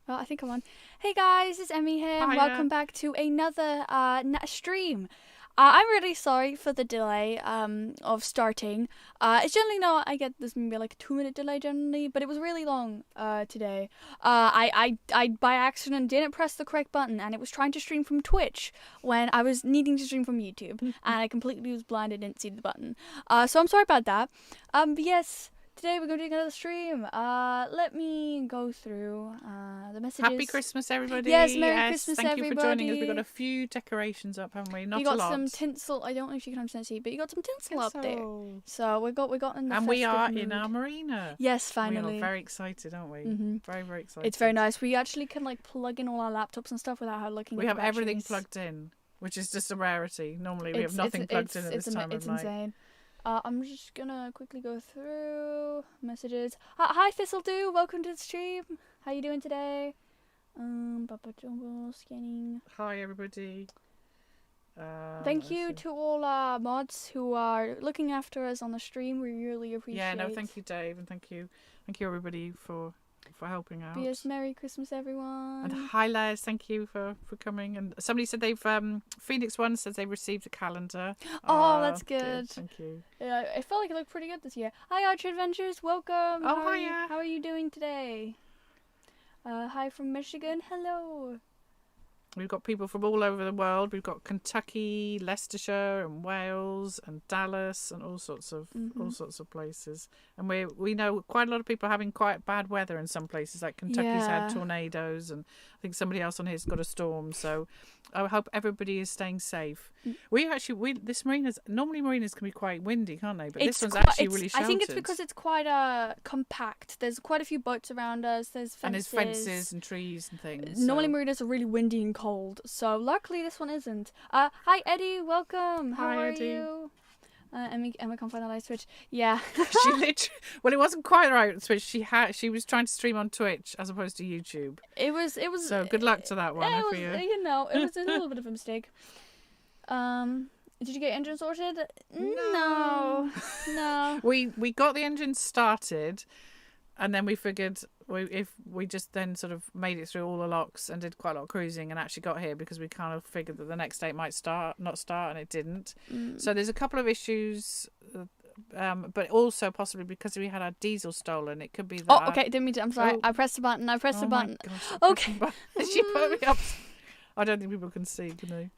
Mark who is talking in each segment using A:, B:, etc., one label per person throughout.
A: Well, I think I'm on. Hey guys, it's Emmy here, and
B: Hiya.
A: welcome back to another stream. I'm really sorry for the delay of starting. It's generally not. I get this maybe like a 2-minute delay generally, but it was really long today. I by accident didn't press the correct button, and it was trying to stream from Twitch when I was needing to stream from YouTube, and I completely was blind and didn't see the button. So I'm sorry about that. But yes. Today we're going to do another stream. Let me go through the messages.
B: Happy Christmas, everybody.
A: Yes, Merry Christmas,
B: thank
A: everybody.
B: you for joining us. We've got a few decorations up, haven't we? Not
A: you got
B: a lot.
A: some tinsel. I don't know if you can understand see, but you got some tinsel up there.
B: Tinsel.
A: So we got in the
B: And we are
A: festive
B: in
A: mood.
B: our marina.
A: Yes, finally.
B: We are very excited, aren't we? Very, very excited.
A: It's very nice. We actually can like plug in all our laptops and stuff without looking at
B: We
A: the
B: have everything
A: batteries.
B: plugged in, which is just a rarity. Normally we have nothing plugged in at this time of night.
A: It's insane. I'm just gonna quickly go through messages. Hi Thistledew, welcome to the stream. How you doing today? Papa Jumbo scanning.
B: Hi, everybody.
A: Thank you to all our mods who are looking after us on the stream. We really appreciate.
B: Yeah, no, thank you, Dave, and thank you everybody for helping out.
A: Yes, Merry Christmas, everyone.
B: And hi, Les, thank you for coming. And somebody said they've Phoenix One says they received a calendar.
A: Oh, that's good.
B: Thank you.
A: Yeah, I felt like it looked pretty good this year. Hi, Archer Adventures, welcome.
B: Oh, hiya.
A: How are you doing today? Hi from Michigan. Hello.
B: We've got people from all over the world. We've got Kentucky, Leicestershire, and Wales, and Dallas, and all sorts of places. And we know quite a lot of people are having quite bad weather in some places. Like Kentucky's had tornadoes, and I think somebody else on here's got a storm. So I hope everybody is staying safe. This normally marinas can be quite windy, can't they? But this one's actually really sheltered.
A: I think it's because it's quite compact. There's quite a few boats around us. There's fences.
B: And there's fences and trees and things.
A: Normally marinas are really windy and cold, so luckily this one isn't. Hi Eddie, welcome. How are
B: Eddie.
A: you? Emma can't find a live Twitch. Yeah.
B: She literally, well, it wasn't quite right on Twitch. She was trying to stream on Twitch as opposed to YouTube.
A: It was.
B: So good luck to that one.
A: It was a little bit of a mistake. Did you get engine sorted? No.
B: We got the engine started, and then we figured if we just then sort of made it through all the locks and did quite a lot of cruising and actually got here because we kind of figured that the next day it might not start, and it didn't. So there's a couple of issues, but also possibly because we had our diesel stolen. It could be that.
A: Oh, okay. Didn't mean to. I'm sorry.
B: Oh.
A: I pressed the button.
B: Oh
A: the button.
B: My gosh,
A: Okay.
B: She put me up. I don't think people can see, can they?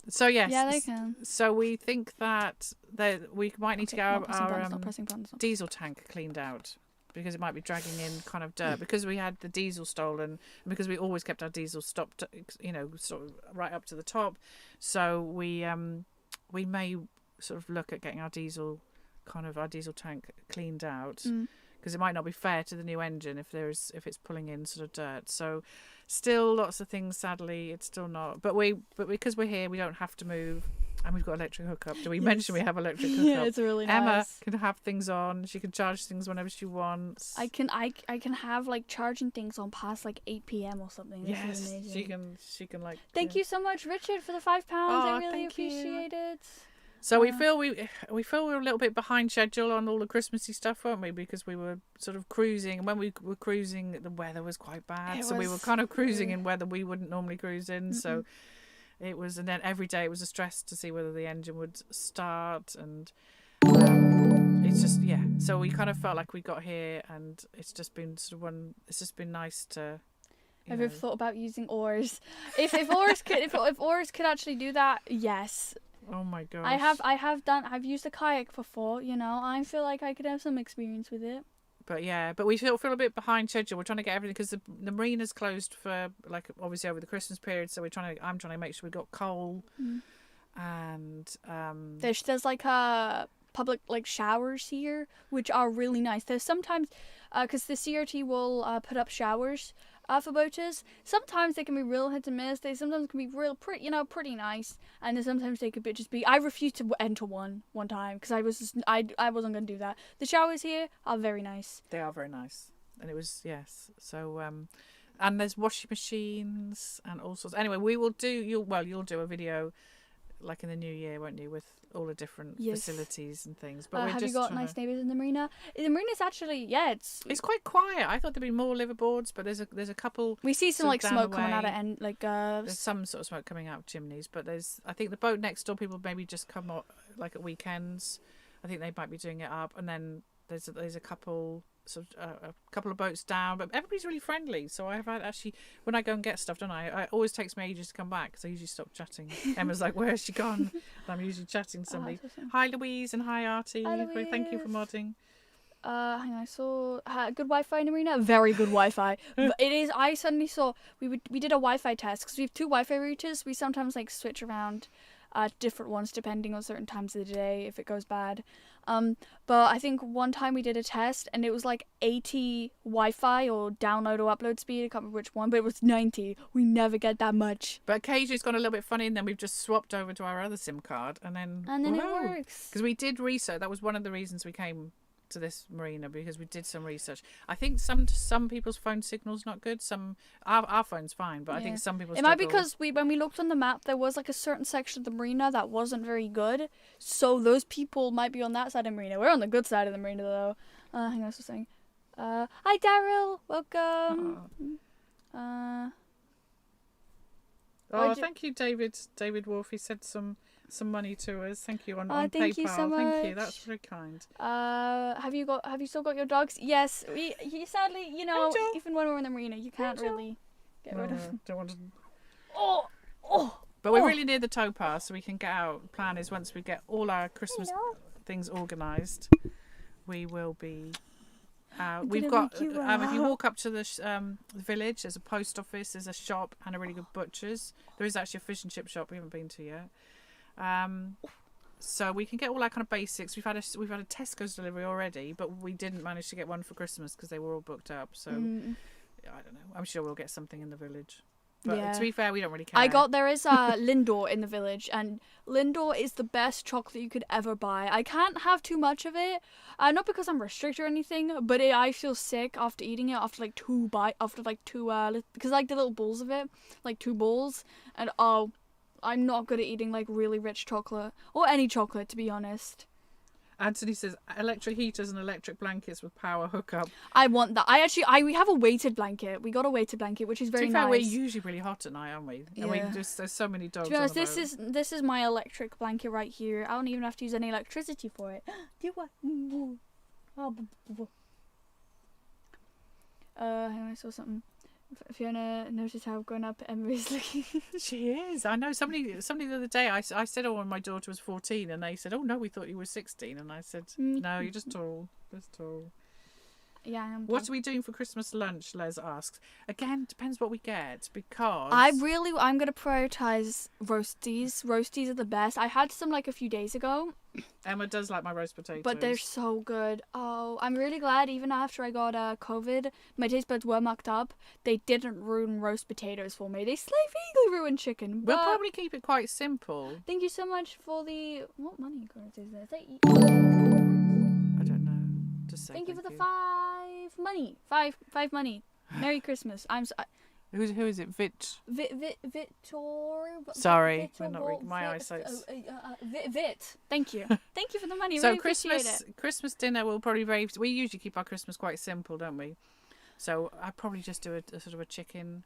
B: So yes.
A: Yeah, they can.
B: So we think that we might need to get our
A: buttons.
B: diesel tank cleaned out, because it might be dragging in kind of dirt, because we had the diesel stolen, and because we always kept our diesel stopped, sort of right up to the top. So we may sort of look at getting our diesel tank cleaned out, because it might not be fair to the new engine if it's pulling in sort of dirt. So still lots of things, sadly it's still not, but because we're here we don't have to move. And we've got electric hookup. Do we mention we have electric hookup?
A: Yeah, it's really nice.
B: Emma can have things on. She can charge things whenever she wants.
A: I can have like charging things on past like 8 p.m. or something. This is amazing.
B: she can like.
A: Thank you so much, Richard, for the £5. I really
B: thank you.
A: appreciate it.
B: So we feel we're a little bit behind schedule on all the Christmassy stuff, weren't we? Because we were sort of cruising, and when we were cruising, the weather was quite bad. We were kind of cruising in weather we wouldn't normally cruise in. So. It was, and then every day it was a stress to see whether the engine would start, and it's just So we kind of felt like we got here, and it's just been it's just been nice to.
A: Have you ever thought about using oars? If oars could actually do that, yes.
B: Oh my gosh.
A: I've used a kayak before. I feel like I could have some experience with it.
B: But we feel a bit behind schedule. We're trying to get everything, because the marina's closed for obviously over the Christmas period. So I'm trying to make sure we've got coal, and
A: there's like a public like showers here, which are really nice. There's sometimes because the CRT will put up showers for boaters. Sometimes they can be real hit and miss. They sometimes can be real pretty nice, and then sometimes they could just be. I refused to enter one time because I wasn't going to do that. The showers here are very nice.
B: They are very nice, and it was So and there's washing machines and all sorts. Anyway, we will do. You'll do a video like in the new year, won't you, with all the different
A: Yes.
B: facilities and things. But we're
A: Have
B: just
A: you got
B: trying
A: nice
B: to...
A: neighbours in the marina? The marina's actually,
B: It's quite quiet. I thought there'd be more liverboards, but there's a couple.
A: we see some
B: sort of
A: like
B: down
A: smoke
B: the
A: coming out
B: way.
A: of and like
B: There's some sort of smoke coming out of chimneys, but I think the boat next door, people maybe just come up like at weekends. I think they might be doing it up, and then there's a couple a couple of boats down, but everybody's really friendly. So I've had actually, when I go and get stuff, don't I? It always takes me ages to come back because I usually stop chatting. Emma's like, "Where's she gone?" And I'm usually chatting to somebody.
A: that's awesome.
B: Hi Louise and hi Artie.
A: Hi,
B: Thank you for
A: Louise.
B: modding.
A: Hang on, I saw good Wi-Fi in the marina. Very good Wi-Fi. But it is. I suddenly saw we did a Wi-Fi test because we have 2 Wi-Fi routers. We sometimes like switch around, different ones depending on certain times of the day if it goes bad. But I think one time we did a test and it was like 80 Wi-Fi or download or upload speed. I can't remember which one, but it was 90. We never get that much.
B: But occasionally it's gone a little bit funny, and then we've just swapped over to our other SIM card, and then
A: it works.
B: Because we did research. That was one of the reasons we came to this marina, because we did some research. I think some people's phone signal's not good. Our phone's fine, but I think some people's.
A: It might be because when we looked on the map, there was like a certain section of the marina that wasn't very good. So those people might be on that side of the marina. We're on the good side of the marina though. Hang on, I was saying. Hi Daryl, welcome.
B: Thank you, David. David Wolf. He sent some money to us. Thank you on
A: thank
B: PayPal.
A: you so
B: Thank you.
A: much.
B: That's very kind.
A: Have you still got your dogs? Yes. He sadly,
B: Angel.
A: even when we're in the marina, you can't really get rid of them.
B: Don't want to.
A: Oh.
B: But we're really near the towpath, so we can get out. The plan is once we get all our Christmas things organised, we will be out. We've got. If you walk up to the village, there's a post office, there's a shop, and a really good butcher's. There is actually a fish and chip shop we haven't been to yet. So we can get all our kind of basics. We've had a Tesco's delivery already, but we didn't manage to get one for Christmas because they were all booked up. So I don't know. I'm sure we'll get something in the village. But to be fair, we don't really care.
A: There is Lindor in the village, and Lindor is the best chocolate you could ever buy. I can't have too much of it, not because I'm restricted or anything, but I feel sick after eating it after like 2 bites, because like the little balls of it, like 2 balls, and I'm not good at eating like really rich chocolate or any chocolate, to be honest.
B: Anthony says electric heaters and electric blankets with power hookup.
A: I want that. We have a weighted blanket. We got a weighted blanket, which is very nice.
B: We're usually really hot at night, aren't we?
A: Yeah.
B: And there's so many dogs.
A: To be honest, this is my electric blanket right here. I don't even have to use any electricity for it. Do what? Hang on, I saw something. Fiona noticed how grown up Emma is looking.
B: She is. I know. Somebody the other day, I said, oh, when my daughter was 14, and they said, oh no, we thought you were 16, and I said, no, you're just tall. Just tall.
A: Yeah, I am.
B: What are we doing for Christmas lunch? Les asks. Again, depends what we get, because
A: I'm gonna prioritize roasties. Roasties are the best. I had some like a few days ago.
B: Emma does like my roast potatoes,
A: but they're so good. Oh, I'm really glad even after I got COVID, my taste buds were mucked up. They didn't ruin roast potatoes for me. They slightly ruined chicken.
B: We'll probably keep it quite simple.
A: Thank you so much for the what money cards is this?
B: I don't know. Just say
A: thank you for the 5 money. 5 money. Merry Christmas.
B: Who is it?
A: Victor.
B: Sorry, we're not reading my eyesight's.
A: Vit. Thank you. Thank you for the money.
B: So
A: really
B: Christmas dinner will probably we usually keep our Christmas quite simple, don't we? So I'd probably just do a sort of a chicken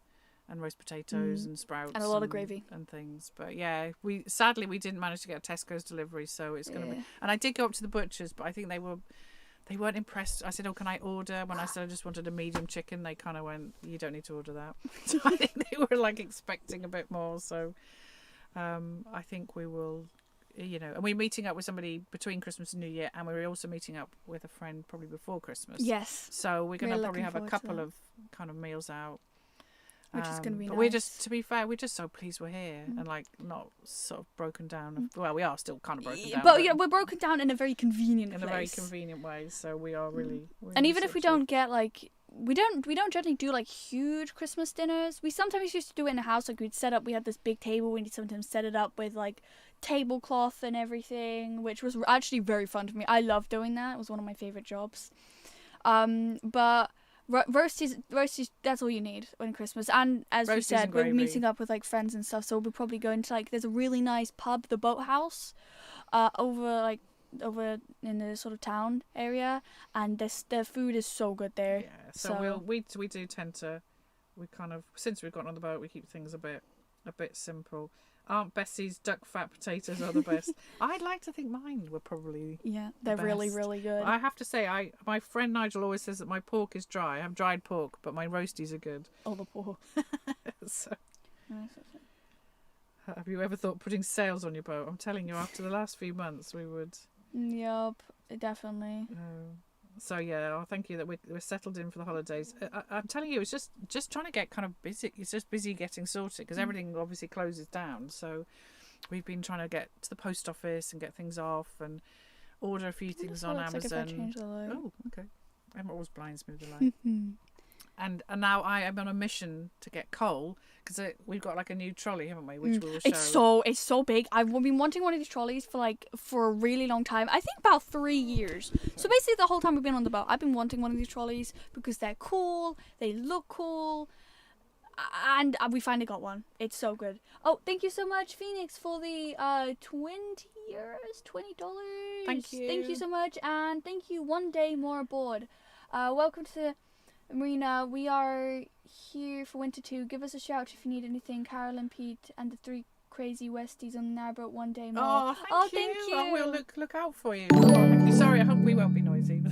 B: and roast potatoes and sprouts
A: and a lot of gravy
B: and things. But yeah, we didn't manage to get a Tesco's delivery, so it's gonna be. And I did go up to the butcher's, but I think they weren't impressed. I said, oh, can I order? When I said I just wanted a medium chicken, they kind of went, you don't need to order that. So I think they were like expecting a bit more. So I think we will, and we're meeting up with somebody between Christmas and New Year, and we're also meeting up with a friend probably before Christmas.
A: Yes.
B: So we're going to probably have a couple of kind of meals out.
A: Which is going to be
B: but
A: nice.
B: we're just, to be fair, we're just so pleased we're here and like not sort of broken down. Well, we are still kind of broken down.
A: But we're broken down in a very convenient
B: place. In a very convenient way. So we are really.
A: And even if we don't get like, we don't generally do like huge Christmas dinners. We sometimes used to do it in the house. Like we had this big table. We'd sometimes set it up with like tablecloth and everything, which was actually very fun for me. I love doing that. It was one of my favorite jobs. But roasties. That's all you need on Christmas. And as we
B: Roasties
A: said,
B: and
A: we're
B: gravy.
A: meeting up with like friends and stuff. So we'll probably go into like there's a really nice pub, the Boathouse, over in the sort of town area, and the food is so good there.
B: Yeah, so we do tend to, we kind of, since we've gotten on the boat, we keep things a bit simple. Aunt Bessie's duck fat potatoes are the best. I'd like to think mine were probably
A: they're
B: the
A: really
B: best.
A: really good.
B: I have to say, my friend Nigel always says that my pork is dry. I have dried pork, but my roasties are good.
A: Oh, the pork.
B: So, have you ever thought putting sails on your boat? I'm telling you, after the last few months, we would.
A: Yup, definitely.
B: So yeah, thank you that we're settled in for the holidays. I'm telling you, it's just trying to get kind of busy. It's just busy getting sorted because everything obviously closes down. So we've been trying to get to the post office and get things off and order a few things on Amazon.
A: Like if I change the light.
B: Oh, okay. Emma always blinds me with the light. And now I am on a mission to get coal because we've got like a new trolley, haven't we? Which we will show.
A: It's so big. I've been wanting one of these trolleys for a really long time. I think about 3 years. So basically, the whole time we've been on the boat, I've been wanting one of these trolleys because they're cool, they look cool, and we finally got one. It's so good. Oh, thank you so much, Phoenix, for the €20, $20.
B: Thank you.
A: Thank you so much, and thank you. One day more aboard. Welcome to Marina. We are here for Winter 2. Give us a shout if you need anything. Carol and Pete and the 3 crazy Westies on the Narrowboat one day more.
B: Oh, thank you. Oh, we'll look out for you. Sorry, I hope we won't be noisy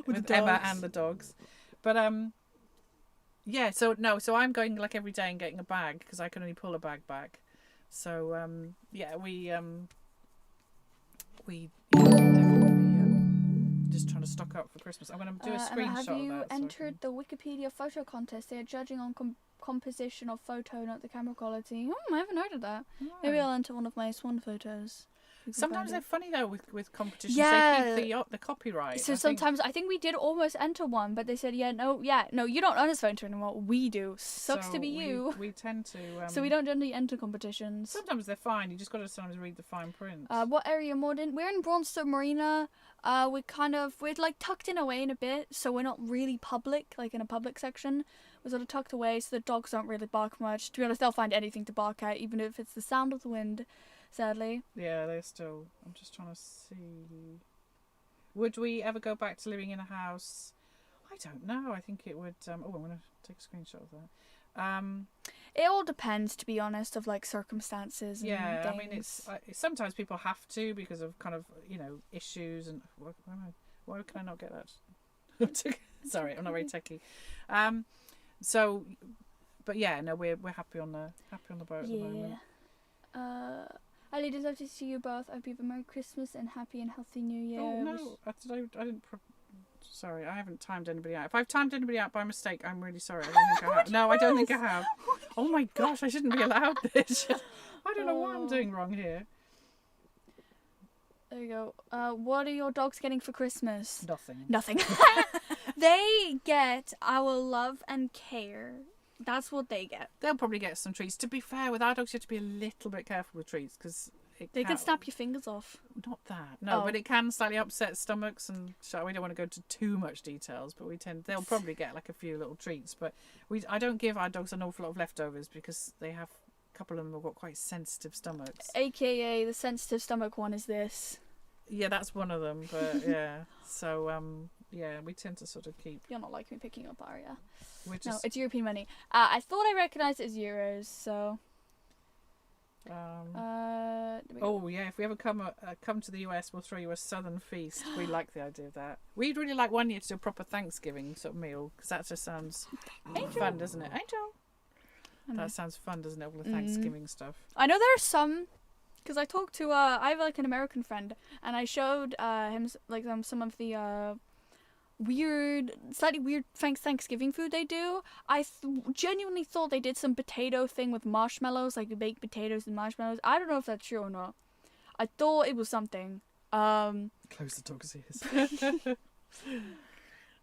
B: with Emma and the dogs. But yeah. So I'm going like every day and getting a bag because I can only pull a bag back. So yeah, we just trying to stock up for Christmas. I'm going to do a screenshot of that.
A: Have you entered the Wikipedia photo contest? They are judging on composition of photo, not the camera quality. I haven't heard of that.
B: No.
A: Maybe I'll enter one of my swan photos.
B: Sometimes they're funny though with competitions.
A: Yeah.
B: They keep the copyright.
A: So sometimes I think we did almost enter one, but they said no, you don't own this photo anymore. We do. Sucks to be you.
B: We tend to.
A: So we don't generally enter competitions.
B: Sometimes they're fine. You just got to sometimes read the fine print.
A: What area more in? We're in Bronster Marina. We're like tucked in away in a bit, so we're not really public, like in a public section. We're sort of tucked away, so the dogs don't really bark much. To be honest, they'll find anything to bark at, even if it's the sound of the wind. Sadly.
B: Yeah, they're still. I'm just trying to see. Would we ever go back to living in a house? I don't know. I think it would. I'm going to take a screenshot of that.
A: It all depends, to be honest, of like circumstances. And
B: yeah,
A: things.
B: I mean, it's sometimes people have to because of kind of issues and why can I not get that? Sorry, I'm not very techie. So, but yeah, no, we're happy on the boat at the moment.
A: Hi ladies, love to see you both. I hope you have a Merry Christmas and Happy and Healthy New Year.
B: Oh no, I didn't. Sorry, I haven't timed anybody out. If I've timed anybody out by mistake, I'm really sorry. I don't think I have. No, I don't think I have. Oh my gosh, I shouldn't be allowed this. I don't know what I'm doing wrong here.
A: There you go. What are your dogs getting for Christmas?
B: Nothing.
A: They get our love and care. That's what they get.
B: They'll probably get some treats. To be fair, with our dogs, you have to be a little bit careful with treats because
A: they can snap your fingers off.
B: Not that, no, but it can slightly upset stomachs, and so we don't want to go into too much details. But they'll probably get like a few little treats. But I don't give our dogs an awful lot of leftovers because a couple of them have got quite sensitive stomachs.
A: AKA the sensitive stomach one is this.
B: Yeah, that's one of them. But yeah, so yeah, we tend to sort of keep.
A: You're not like me picking up Aria.
B: No,
A: it's European money. I thought I recognised it as euros, so.
B: Oh yeah, if we ever come to the US, we'll throw you a southern feast. We like the idea of that. We'd really like one year to do a proper Thanksgiving sort of meal because that just sounds fun, doesn't it? Angel. That sounds fun, doesn't it? All the Thanksgiving stuff.
A: I know there are some, because I talked to I have like an American friend, and I showed him like some of the slightly weird Thanksgiving food they do. I genuinely thought they did some potato thing with marshmallows, like baked potatoes and marshmallows. I don't know if that's true or not. I thought it was something.
B: Close the dog's ears.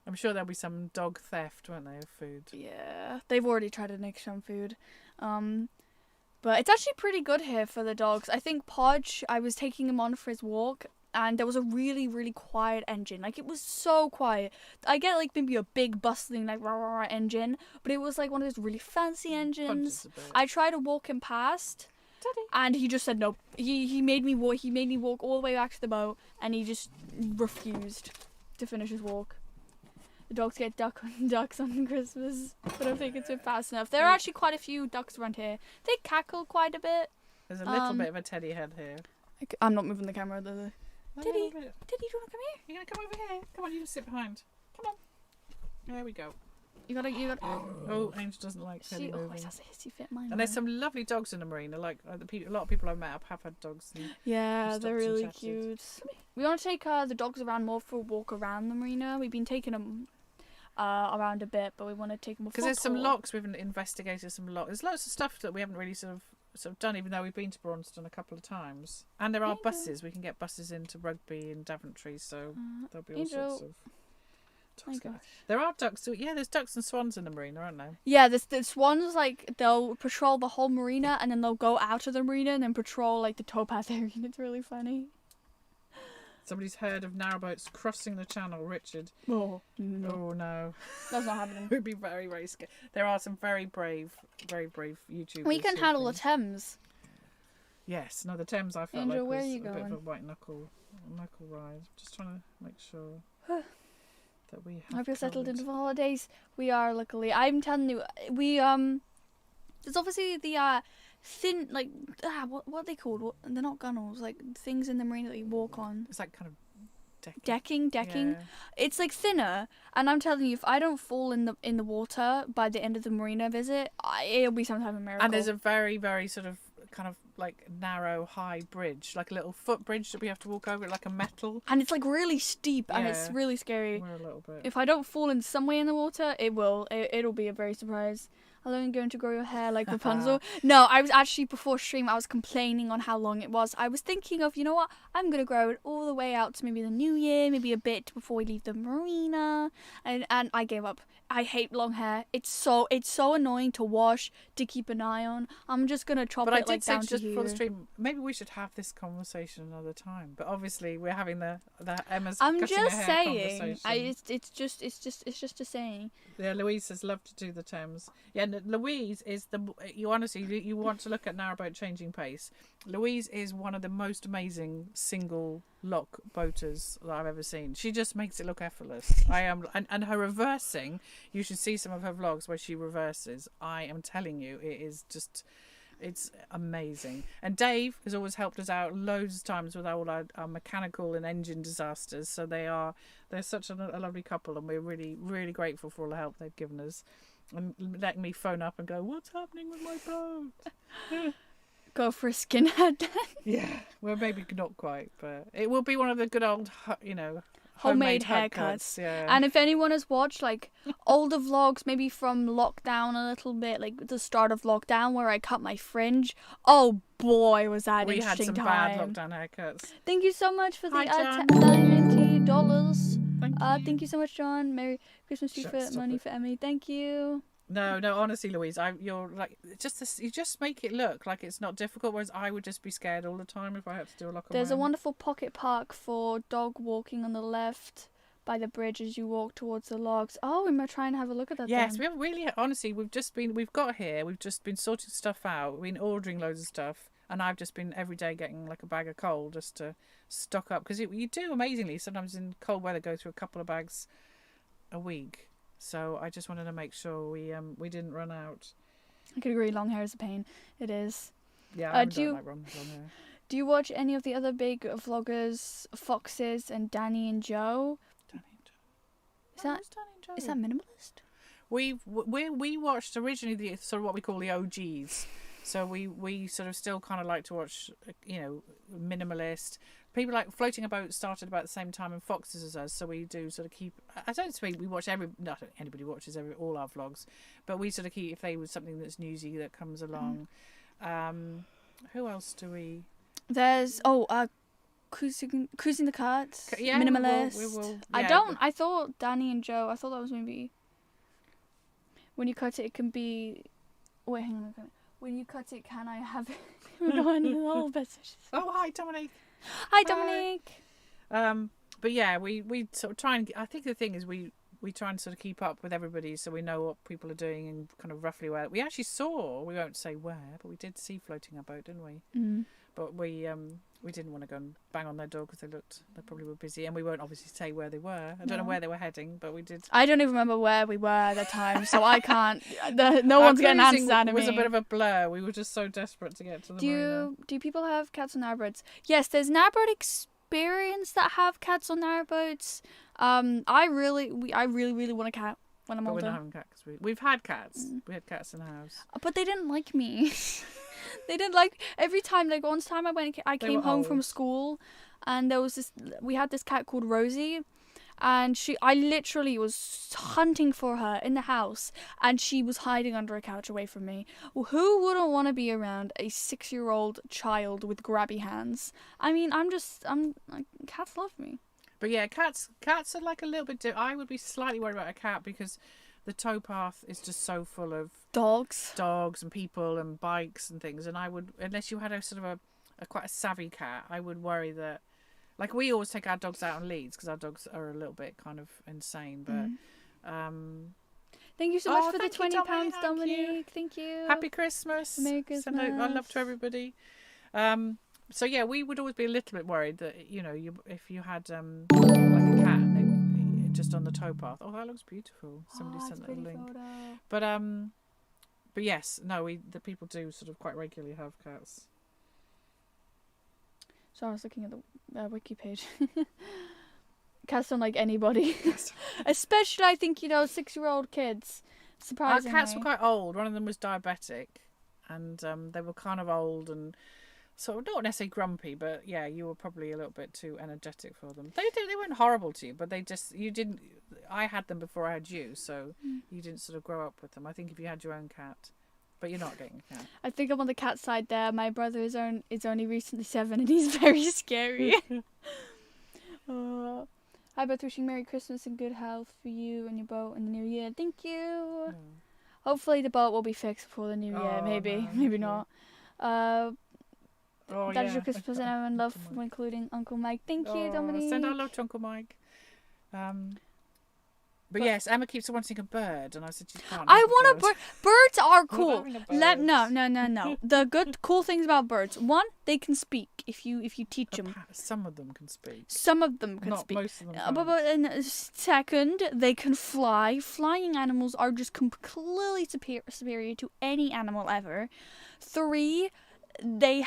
B: I'm sure there'll be some dog theft, won't they, of food?
A: Yeah, they've already tried to nick some food. But it's actually pretty good here for the dogs. I think Podge, I was taking him on for his walk, and there was a really, really quiet engine. Like, it was so quiet. I get, like, maybe a big bustling, like, rah, rah, rah engine, but it was, like, one of those really fancy engines. I tried to walk him past, and he just said no. He made me walk. He made me walk all the way back to the boat, and he just refused to finish his walk. The dogs get ducks on Christmas, but I think it's been fast enough. There are actually quite a few ducks around here. They cackle quite a bit.
B: There's a little bit of a teddy head here.
A: I'm not moving the camera. Teddy, do you want to come here?
B: You're gonna come over here. Come on, you can sit behind. Come on. There we go.
A: You gotta.
B: Oh, Angel doesn't like Teddy moving.
A: She always has a hissy fit. Mine.
B: And there's some lovely dogs in the marina. Like a lot of people I've met up have had dogs.
A: Yeah, they're really cute. We want to take the dogs around more for a walk around the marina. We've been taking them around a bit, but we want to take them
B: because there's some locks. We've investigated some locks. There's lots of stuff that we haven't really sort of done, even though we've been to Braunston a couple of times. And there are buses. We can get buses into Rugby and Daventry, so there'll be all sorts of.
A: Oh my gosh.
B: There are ducks. Yeah, there's ducks and swans in the marina, aren't there?
A: Yeah, the swans, like, they'll patrol the whole marina, and then they'll go out of the marina and then patrol, like, the towpath area. It's really funny.
B: Somebody's heard of narrowboats crossing the channel, Richard.
A: Oh, no.
B: Oh, no.
A: That's not happening.
B: We'd be very, very scared. There are some very brave YouTubers.
A: We can handle the Thames.
B: Yes. No, the Thames I felt
A: Angel,
B: like
A: where
B: was
A: are you
B: a
A: going?
B: bit of a white knuckle ride. Just trying to make sure that we have
A: I hope you're settled
B: covered.
A: into the holidays. We are, luckily. I'm telling you, we, there's obviously the, thin, like, what are they called? They're not gunnels, like, things in the marina that you walk on.
B: It's like kind of
A: Decking.
B: Yeah.
A: It's like thinner, and I'm telling you, if I don't fall in the water by the end of the marina visit, it'll be some type of miracle.
B: And there's a very, very sort of kind of like narrow, high bridge, like a little footbridge that we have to walk over, like a metal.
A: And it's like really steep, and it's really scary.
B: We're a little bit.
A: If I don't fall in some way in the water, it'll be a very surprise. I'm only going to grow your hair like Rapunzel. No, I was actually, before stream, I was complaining on how long it was. I was thinking of, you know what, I'm going to grow it all the way out to maybe the new year, maybe a bit before we leave the marina. And I gave up. I hate long hair. It's so annoying to wash, to keep an eye on. I'm just going to chop it like down to here. But I did say just
B: before the stream, maybe we should have this conversation another time. But obviously we're having the Emma's
A: I'm
B: cutting
A: just
B: her hair
A: saying.
B: conversation.
A: It's just a saying.
B: Yeah, Louise says love to do the Thames. Yeah, Louise is you honestly you want to look at narrowboat changing pace. Louise is one of the most amazing single lock boaters that I've ever seen. She just makes it look effortless. And her reversing, you should see some of her vlogs where she reverses. I am telling you, it's amazing. And Dave has always helped us out loads of times with all our mechanical and engine disasters. So they're such a lovely couple, and we're really, really grateful for all the help they've given us and letting me phone up and go, what's happening with my boat?
A: Go for a skinhead then.
B: Yeah, well, maybe not quite, but it will be one of the good old,
A: homemade haircuts.
B: Yeah.
A: And if anyone has watched like older vlogs, maybe from lockdown a little bit, like the start of lockdown where I cut my fringe, oh boy, was that
B: we
A: interesting
B: had some
A: time.
B: bad lockdown haircuts.
A: Thank you so much for the
B: Hi,
A: $20.
B: Thank you.
A: Thank you so much, John. Merry Christmas tree for money for Emmy. Thank you.
B: No, honestly, Louise, you're like you just make it look like it's not difficult. Whereas I would just be scared all the time if I had to do a lock.
A: There's a wonderful pocket park for dog walking on the left by the bridge as you walk towards the logs. Oh, we might try and have a look at that.
B: Yes,
A: then.
B: we haven't really. Honestly, we've just been sorting stuff out. We've been ordering loads of stuff, and I've just been every day getting like a bag of coal just to stock up, because you do amazingly sometimes in cold weather go through a couple of bags a week. So I just wanted to make sure we didn't run out.
A: I could agree. Long hair is a pain. It is.
B: Yeah, I don't like long hair.
A: Do you watch any of the other big vloggers, Foxes and Danny and Joe? Is that minimalist?
B: We watched originally the sort of what we call the OGs. So we sort of still kind of like to watch, minimalist. People like Floating a Boat started about the same time, and Foxes as us. So we do sort of keep. I don't think we watch not anybody watches all our vlogs, but we sort of keep if they was something that's newsy that comes along. Who else do we?
A: There's cruising the carts.
B: Yeah,
A: minimalist.
B: We will.
A: I thought Danny and Joe. I thought that was maybe. When you cut it, it can be. Wait, hang on. When you cut it, can I have it? Oh, hi, Dominique. Hi, Dominique.
B: But yeah, we sort of try and. I think the thing is we try and sort of keep up with everybody, so we know what people are doing and kind of roughly where. We actually saw. We won't say where, but we did see floating our boat, didn't we?
A: Mm.
B: But we didn't want to go and bang on their door because they probably were busy, and we won't obviously say where they were. I don't know where they were heading, but we did.
A: I don't even remember where we were at the time, so I can't. No one's getting answers out of me.
B: It was a bit of a blur. We were just so desperate to get to the marina.
A: Do people have cats on narrowboats? Yes, there's narrowboat experience that have cats on narrowboats. I really want a cat when I'm older.
B: But we're not having cats. We've had cats. We had cats in the house.
A: But they didn't like me. They didn't like every time. Like one time I came home from school, and we had this cat called Rosie, and I literally was hunting for her in the house, and she was hiding under a couch away from me. Well, who wouldn't want to be around a 6-year-old child with grabby hands? I mean, I'm like, cats love me.
B: But yeah, cats are like a little bit. I would be slightly worried about a cat because the towpath is just so full of dogs and people and bikes and things. And I would, unless you had a sort of a quite a savvy cat, I would worry that. Like we always take our dogs out on leads because our dogs are a little bit kind of insane. But
A: thank you so much for the £20, Dominique. Thank you.
B: Happy Christmas.
A: Merry Christmas.
B: Send out my love to everybody. So yeah, we would always be a little bit worried that if you had like a cat just on the towpath. Oh, that looks beautiful. Somebody sent a link. Photo. But yes, no, the people do sort of quite regularly have cats.
A: So I was looking at the wiki page. Cats don't like anybody, especially I think 6-year-old kids. Surprisingly,
B: our cats were quite old. One of them was diabetic, and they were kind of old and. So not necessarily grumpy, but yeah, you were probably a little bit too energetic for them. They weren't horrible to you, but you didn't. I had them before I had you, so you didn't sort of grow up with them. I think if you had your own cat, but you're not getting a cat.
A: I think I'm on the cat side there. My brother is only recently 7, and he's very scary. Hi, both wishing Merry Christmas and good health for you and your boat in the new year. Thank you. Hopefully the boat will be fixed before the new year. Maybe not. That is your Christmas present and love, including Uncle Mike. Thank you, Dominique.
B: Send our love to Uncle Mike. But yes, Emma keeps wanting a bird, and I said she can't.
A: I want a bird. Birds are cool. No. The cool things about birds: one, they can speak if you teach them.
B: Some of them can speak.
A: Not
B: speak. Most of them.
A: And second, they can fly. Flying animals are just completely superior to any animal ever. 3. They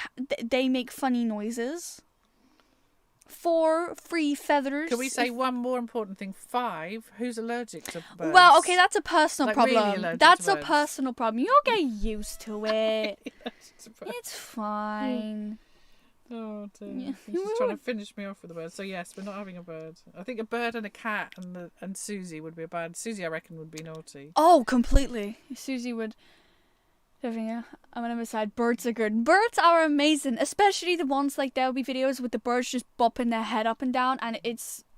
A: make funny noises. 4, free feathers.
B: Can we say one more important thing? 5, who's allergic to birds?
A: Well, okay, that's a personal problem.
B: Really
A: that's a personal problem. You'll get used to it. It's fine.
B: Oh dear. Yeah. She's trying to finish me off with a bird. So yes, we're not having a bird. I think a bird and a cat and Susie would be a bad. Susie, I reckon, would be naughty.
A: Oh, completely. Susie would. I'm on the side. Birds are good. Birds are amazing, especially the ones like there'll be videos with the birds just bopping their head up and down, and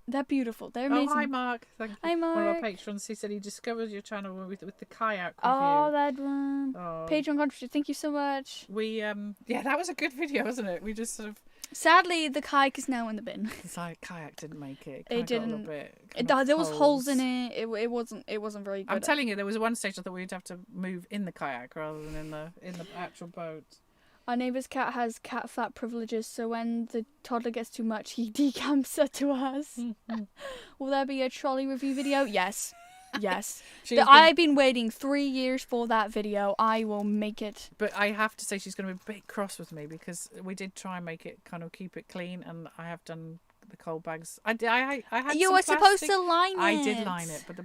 A: they're beautiful. They're amazing.
B: Oh, hi Mark. Thank you.
A: Hi Mark.
B: One of our patrons. He said he discovered your channel with the kayak review.
A: Oh, that one. Patreon contributor. Thank you so much.
B: We that was a good video, wasn't it? We just sort of.
A: Sadly, the kayak is now in the bin.
B: The kayak didn't make it.
A: It didn't.
B: There
A: was holes in it. It wasn't very good.
B: I'm telling you, there was one stage I thought we'd have to move in the kayak rather than in the actual boat.
A: Our neighbour's cat has cat fat privileges, so when the toddler gets too much, he decamps her to us. Will there be a trolley review video? Yes. I've been waiting 3 years for that video. I will make it.
B: But I have to say she's going to be a bit cross with me because we did try and make it keep it clean, and I have done the coal bags. I had.
A: You were supposed to line it.
B: I did line it, but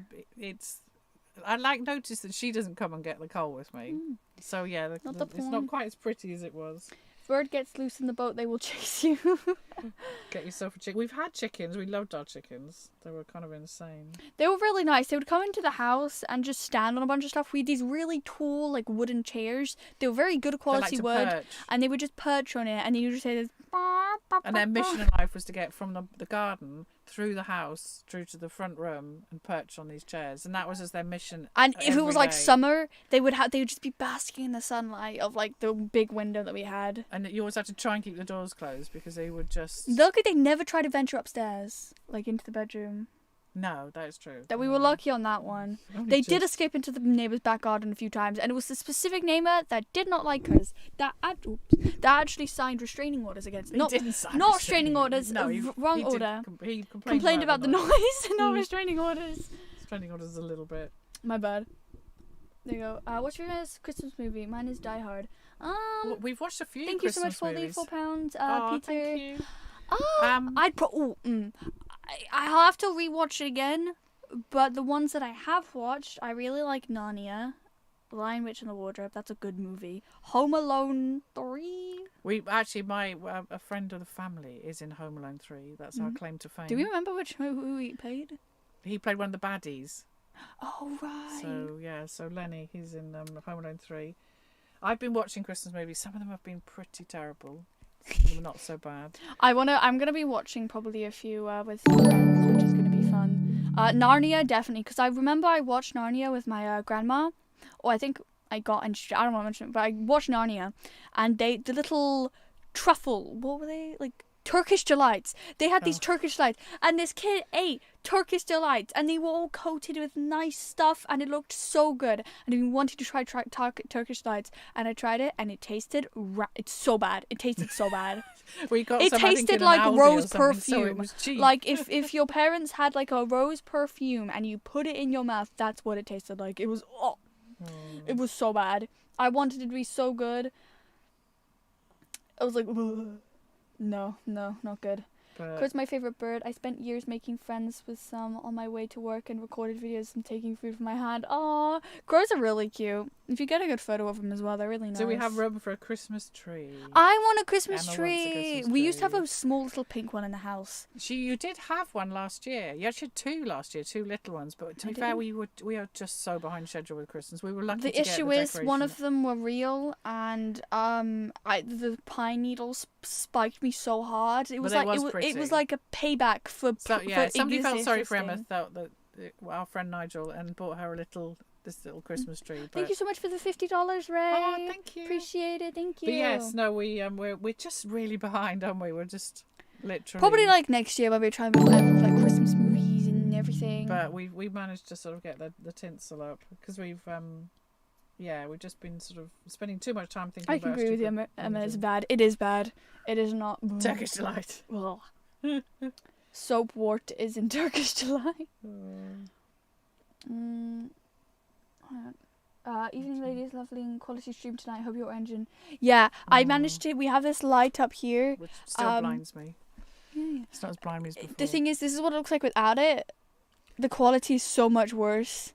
B: I noticed that she doesn't come and get the coal with me. So yeah, it's not quite as pretty as it was.
A: If bird gets loose in the boat, they will chase you.
B: Get yourself a chicken. We've had chickens. We loved our chickens. They were kind of insane.
A: They were really nice. They would come into the house and just stand on a bunch of stuff. We had these really tall, wooden chairs. They were very good quality wood.
B: Perch.
A: And they would just perch on it. And you would just say this, bah,
B: And their mission in life was to get from the garden through the house through to the front room and perch on these chairs, and that was as their mission.
A: And if it was like
B: day.
A: summer, they would just be basking in the sunlight of like the big window that we had.
B: And you always had to try and keep the doors closed because they would just.
A: Luckily, they never tried to venture upstairs, like into the bedroom.
B: No, that is true.
A: That we were lucky on that one. They did escape into the neighbour's back garden a few times, and it was the specific neighbour that did not like us that actually signed restraining orders against. Not restraining orders.
B: No,
A: wrong order.
B: He
A: complained about the noise. Not restraining orders.
B: Restraining orders a little bit.
A: My bad. There you go. What's your guys' Christmas movie? Mine is Die Hard.
B: Well, we've watched a few.
A: Thank
B: Christmas
A: you so much
B: movies.
A: for the £4,
B: Oh,
A: Peter.
B: thank you.
A: I'll have to rewatch it again, but the ones that I have watched, I really like Narnia, Lion, Witch and the Wardrobe. That's a good movie. Home Alone 3.
B: We actually, a friend of the family is in Home Alone 3. That's our claim to fame.
A: Do we remember who he played?
B: He played one of the baddies.
A: Oh right.
B: So Lenny, he's in Home Alone 3. I've been watching Christmas movies. Some of them have been pretty terrible. Some of them are not so bad.
A: I'm gonna be watching probably a few with friends, which is gonna be fun. Narnia definitely, because I remember I watched Narnia with my grandma. Or I think I don't want to mention it, but I watched Narnia, and the little truffle, what were they, like Turkish delights? They had these Turkish delights, and this kid ate Turkish delights, and they were all coated with nice stuff, and it looked so good. And I wanted to try Turkish delights, and I tried it, and it tasted it's so bad. It tasted so bad.
B: It
A: tasted like rose perfume.
B: So
A: like if your parents had like a rose perfume and you put it in your mouth, that's what it tasted like. It was it was so bad. I wanted it to be so good. I was like, no, not good. Crows my favorite bird. I spent years making friends with some on my way to work and recorded videos and taking food from my hand. Aw, crows are really cute. If you get a good photo of them as well, they're really nice.
B: Do we have room for a Christmas tree?
A: I want a Christmas
B: Emma
A: tree.
B: wants a Christmas
A: We used to
B: tree.
A: have a small little pink one in the house.
B: You did have one last year. You actually had two last year, two little ones. But to be fair, we are just so behind schedule with Christmas. We were lucky.
A: The issue is one of them were real, and the pine needles spiked me so hard. It was like a payback for.
B: Somebody felt sorry for Emma. Thought that our friend Nigel and bought her this little Christmas tree. But...
A: Thank you so much for the $50, Ray.
B: Oh, thank you.
A: Appreciate it. Thank you.
B: But yes, no, we're just really behind, aren't we? We're just literally
A: probably like next year when we're trying to like Christmas movies and everything.
B: But we managed to sort of get the tinsel up because we've just been sort of spending too much time thinking.
A: I can agree with you, Emma. It's bad. It is bad. It is not
B: Turkish delight.
A: Well, soapwort is in Turkish delight. Evening ladies, lovely and quality stream tonight. Hope your engine. Yeah, I managed to. We have this light up here,
B: which still blinds me.
A: Yeah.
B: It's not as blind as before.
A: The thing is, this is what it looks like without it. The quality is so much worse.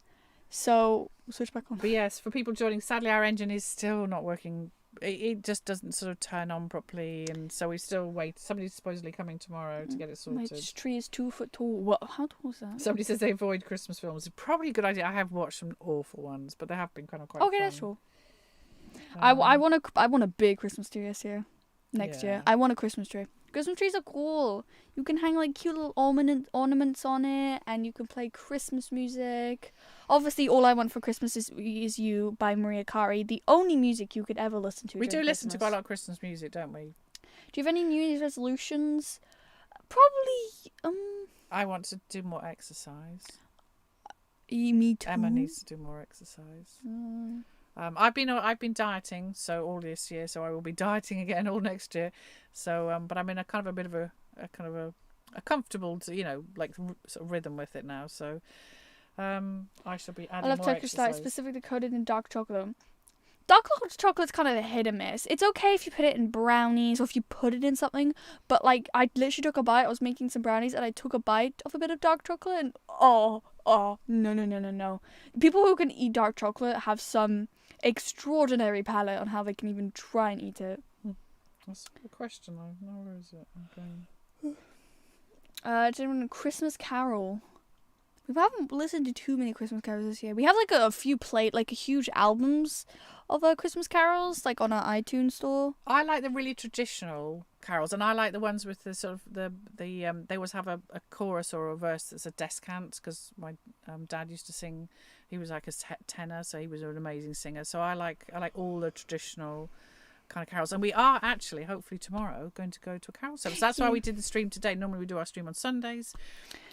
A: So switch back on.
B: But yes, for people joining, sadly our engine is still not working. It just doesn't sort of turn on properly, and so we still wait. Somebody's supposedly coming tomorrow to get it sorted.
A: My tree is 2 foot tall. What? How tall is that?
B: Somebody says they avoid Christmas films. It's probably a good idea. I have watched some awful ones, but they have been kind of quite.
A: Okay,
B: fun.
A: that's cool. I want a big Christmas tree this year. Next year, I want a Christmas tree. Christmas trees are cool. You can hang like cute little ornaments on it, and you can play Christmas music. Obviously, All I Want for Christmas is You by Maria Carey. The only music you could ever listen to.
B: We do listen to quite a lot of Christmas music, don't we?
A: Do you have any New Year's resolutions? Probably.
B: I want to do more exercise.
A: Me too.
B: Emma needs to do more exercise. I've been dieting all this year, so I will be dieting again all next year. So, but I'm in a kind of a bit of a comfortable, like sort of rhythm with it now. So, I shall be adding more exercise. I love Turkish delight, specifically coated in dark chocolate. Dark chocolate's kind of a hit and miss. It's okay if you put it in brownies or if you put it in something, but like I literally took a bite. I was making some brownies and I took a bite of a bit of dark chocolate and no. People who can eat dark chocolate have some extraordinary palate on how they can even try and eat it. That's a good question though. No, where is it? Okay.
A: Gentlemen, Christmas Carol. We haven't listened to too many Christmas carols this year. We have like a few huge albums of Christmas carols, like on our iTunes store.
B: I like the really traditional carols, and I like the ones with the sort of the they always have a chorus or a verse that's a descant, because my dad used to sing. He was like a tenor, so he was an amazing singer. So I like all the traditional kind of carols, and we are actually hopefully tomorrow going to go to a carol service. That's why we did the stream today. Normally we do our stream on Sundays,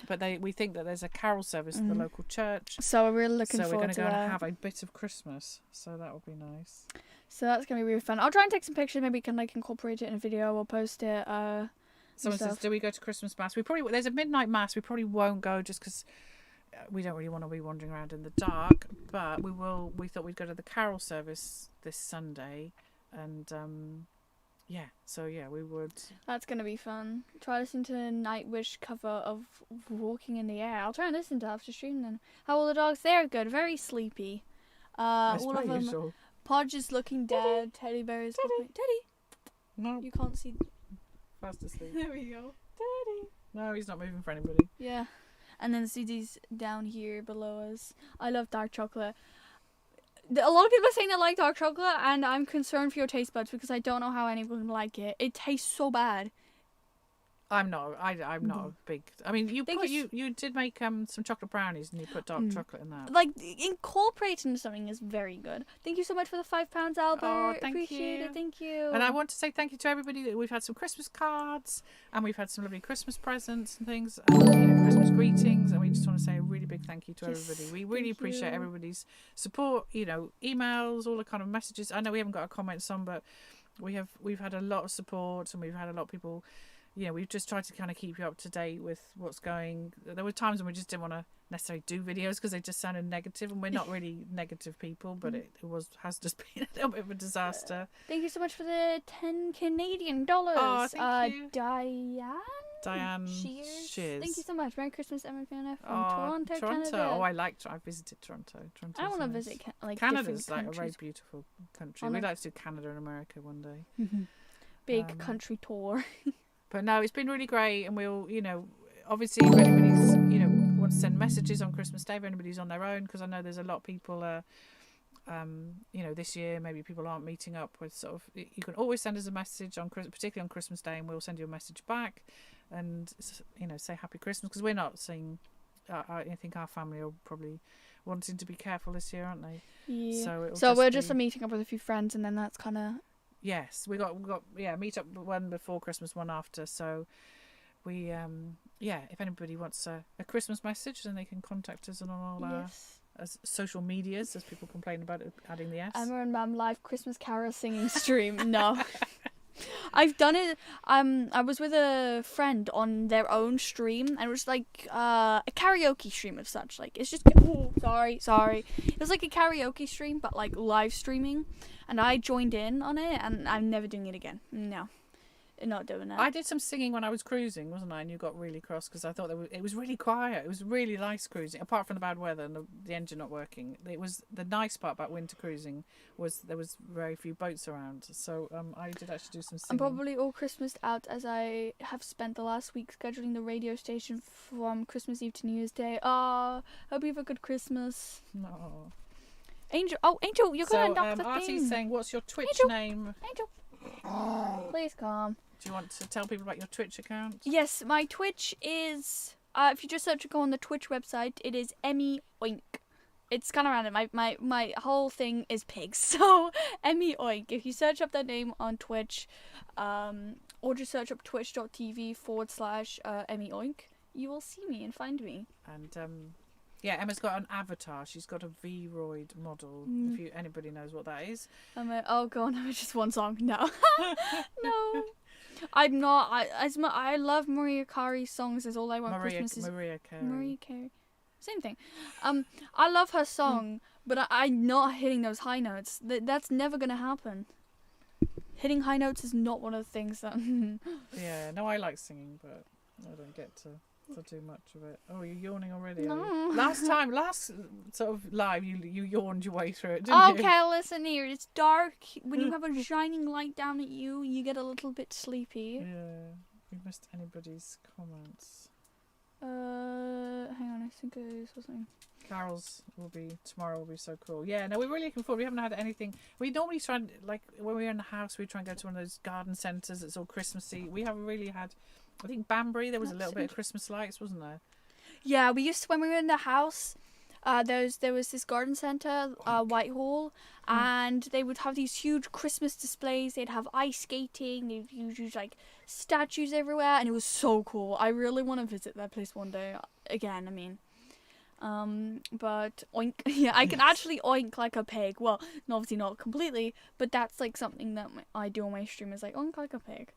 B: but we think that there's a carol service at the local church,
A: so we're really looking
B: so we're
A: forward
B: going to
A: to
B: go
A: that.
B: and have a bit of Christmas, so that will be nice.
A: So that's gonna be really fun. I'll try and take some pictures. Maybe we can like incorporate it in a video. We'll post it.
B: Someone says, do we go to Christmas mass? There's a midnight mass. We probably won't go just because we don't really want to be wandering around in the dark, but we will. We thought we'd go to the carol service this Sunday, and we would.
A: That's gonna be fun. Try listening to the Nightwish cover of "Walking in the Air." I'll try and listen to it after stream then. How are the dogs? They're good. Very sleepy. All of them.
B: Usual.
A: Podge is looking dead. Teddy bear is looking. Teddy.
B: No,
A: You can't see.
B: fast asleep.
A: There we go.
B: Teddy. No, he's not moving for anybody.
A: Yeah. And then CD's down here below us. I love dark chocolate. A lot of people are saying they like dark chocolate, and I'm concerned for your taste buds because I don't know how anyone would like it. It tastes so bad.
B: I'm not a big. I mean, you did make some chocolate brownies and you put dark chocolate in that.
A: Like incorporating something is very good. Thank you so much for the £5, Albert.
B: Oh, thank
A: Appreciate
B: you.
A: it. Thank you.
B: And I want to say thank you to everybody. We've had some Christmas cards and we've had some lovely Christmas presents and things, and Christmas greetings. And we just want to say a really big thank you to everybody. We really appreciate everybody's support. Emails, all the kind of messages. I know we haven't got our comments on, but we've had a lot of support, and we've had a lot of people. We've just tried to kind of keep you up to date with what's going. There were times when we just didn't want to necessarily do videos because they just sounded negative, and we're not really negative people, but it has just been a little bit of a disaster.
A: Thank you so much for the $10 Canadian.
B: Oh, thank you.
A: Diane
B: Shears.
A: Thank you so much. Merry Christmas, Emma Fiona from
B: Toronto.
A: Canada.
B: Oh, I visited Toronto.
A: I want to visit
B: Canada's
A: different
B: like a very
A: countries.
B: beautiful country. We'd like to do Canada and America one day.
A: Big country tour.
B: But no, it's been really great, and we'll, obviously, if anybody's, wants to send messages on Christmas Day, if anybody's on their own, because I know there's a lot of people, this year maybe people aren't meeting up with sort of. You can always send us a message particularly on Christmas Day, and we'll send you a message back, and say Happy Christmas, because we're not seeing. I think our family are probably wanting to be careful this year, aren't they?
A: Yeah. So we're just meeting up with a few friends, and then that's kind of.
B: Yes, we got meet up one before Christmas, one after. So we if anybody wants a Christmas message, then they can contact us on all our social medias, as people complain about it, adding the S.
A: Emma and Mum live Christmas carol singing stream. No. I've done it. I was with a friend on their own stream, and it was like a karaoke stream of such. Like it's just sorry. It was like a karaoke stream, but like live streaming, and I joined in on it, and I'm never doing it again. No, not doing that.
B: I did some singing when I was cruising, wasn't I? And you got really cross because I thought it was really quiet. It was really nice cruising, apart from the bad weather and the engine not working. It was the nice part about winter cruising was there was very few boats around. So I did actually do some singing.
A: I'm probably all Christmased out, as I have spent the last week scheduling the radio station from Christmas Eve to New Year's Day. Hope you have a good Christmas.
B: No.
A: Angel, you're going to undock the
B: Artie's
A: thing.
B: saying, what's your Twitch name?
A: Angel. Please calm.
B: Do you want to tell people about your Twitch account?
A: Yes, my Twitch is, if you just go on the Twitch website, it is Emmy Oink. It's kind of random. My whole thing is pigs, so Emmy Oink. If you search up that name on Twitch, or just search up twitch.tv/Emmy Oink, you will see me and find me.
B: And Emma's got an avatar. She's got a V-Roid model. If anybody knows what that is.
A: Oh god, no, it's just one song. No, no. I'm not. I love Mariah Carey's songs. Is all I want. Christmas is
B: Mariah Carey.
A: Mariah Carey. Same thing. I love her song, but I'm not hitting those high notes. That's never gonna happen. Hitting high notes is not one of the things that.
B: Yeah, no, I like singing, but I don't get to do much of it. Oh, you're yawning already.
A: No.
B: Last sort of live, you yawned your way through it, didn't you?
A: Okay, listen here. It's dark. When you have a shining light down at you, you get a little bit sleepy.
B: Yeah, we missed anybody's comments.
A: Hang on, I think it is something.
B: Carol's tomorrow will be so cool. Yeah, no, we're really looking forward. We haven't had anything. We normally try and, like, when we're in the house, we try and go to one of those garden centres that's all Christmassy. We haven't really had. I think Banbury, there was a little bit of Christmas lights, wasn't there?
A: Yeah, we used to, when we were in the house. There was this garden centre, Whitehall, and they would have these huge Christmas displays. They'd have ice skating. They'd use like statues everywhere, and it was so cool. I really want to visit that place one day again. I mean, but oink, yeah, I can actually oink like a pig. Well, obviously not completely, but that's like something that I do on my stream is like oink like a pig.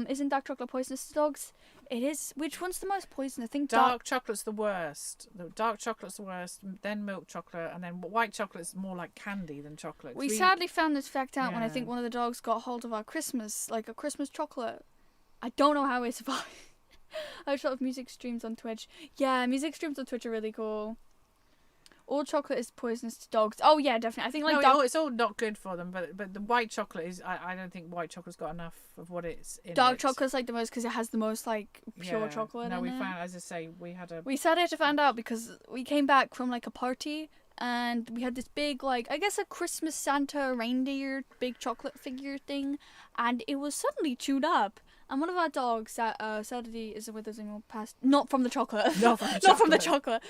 A: Isn't dark chocolate poisonous to dogs? It is. Which one's the most poison? I think
B: dark chocolate's the worst. The dark chocolate's the worst. Then milk chocolate, and then white chocolate's more like candy than chocolate.
A: We sadly found this fact out when I think one of the dogs got hold of our Christmas chocolate. I don't know how we survived. I watch a lot of music streams on Twitch. Yeah, music streams on Twitch are really cool. All chocolate is poisonous to dogs. Oh yeah, definitely. I think like
B: it's all not good for them. But the white chocolate is. I don't think white chocolate's got enough of what it's in.
A: Dark chocolate's like the most because it has the most like pure chocolate.
B: No,
A: we
B: found, as I say, we
A: started to find out because we came back from like a party and we had this big like I guess a Christmas Santa reindeer big chocolate figure thing, and it was suddenly chewed up. And one of our dogs, Saturday isn't with us anymore. Not from the chocolate.
B: Not from the chocolate.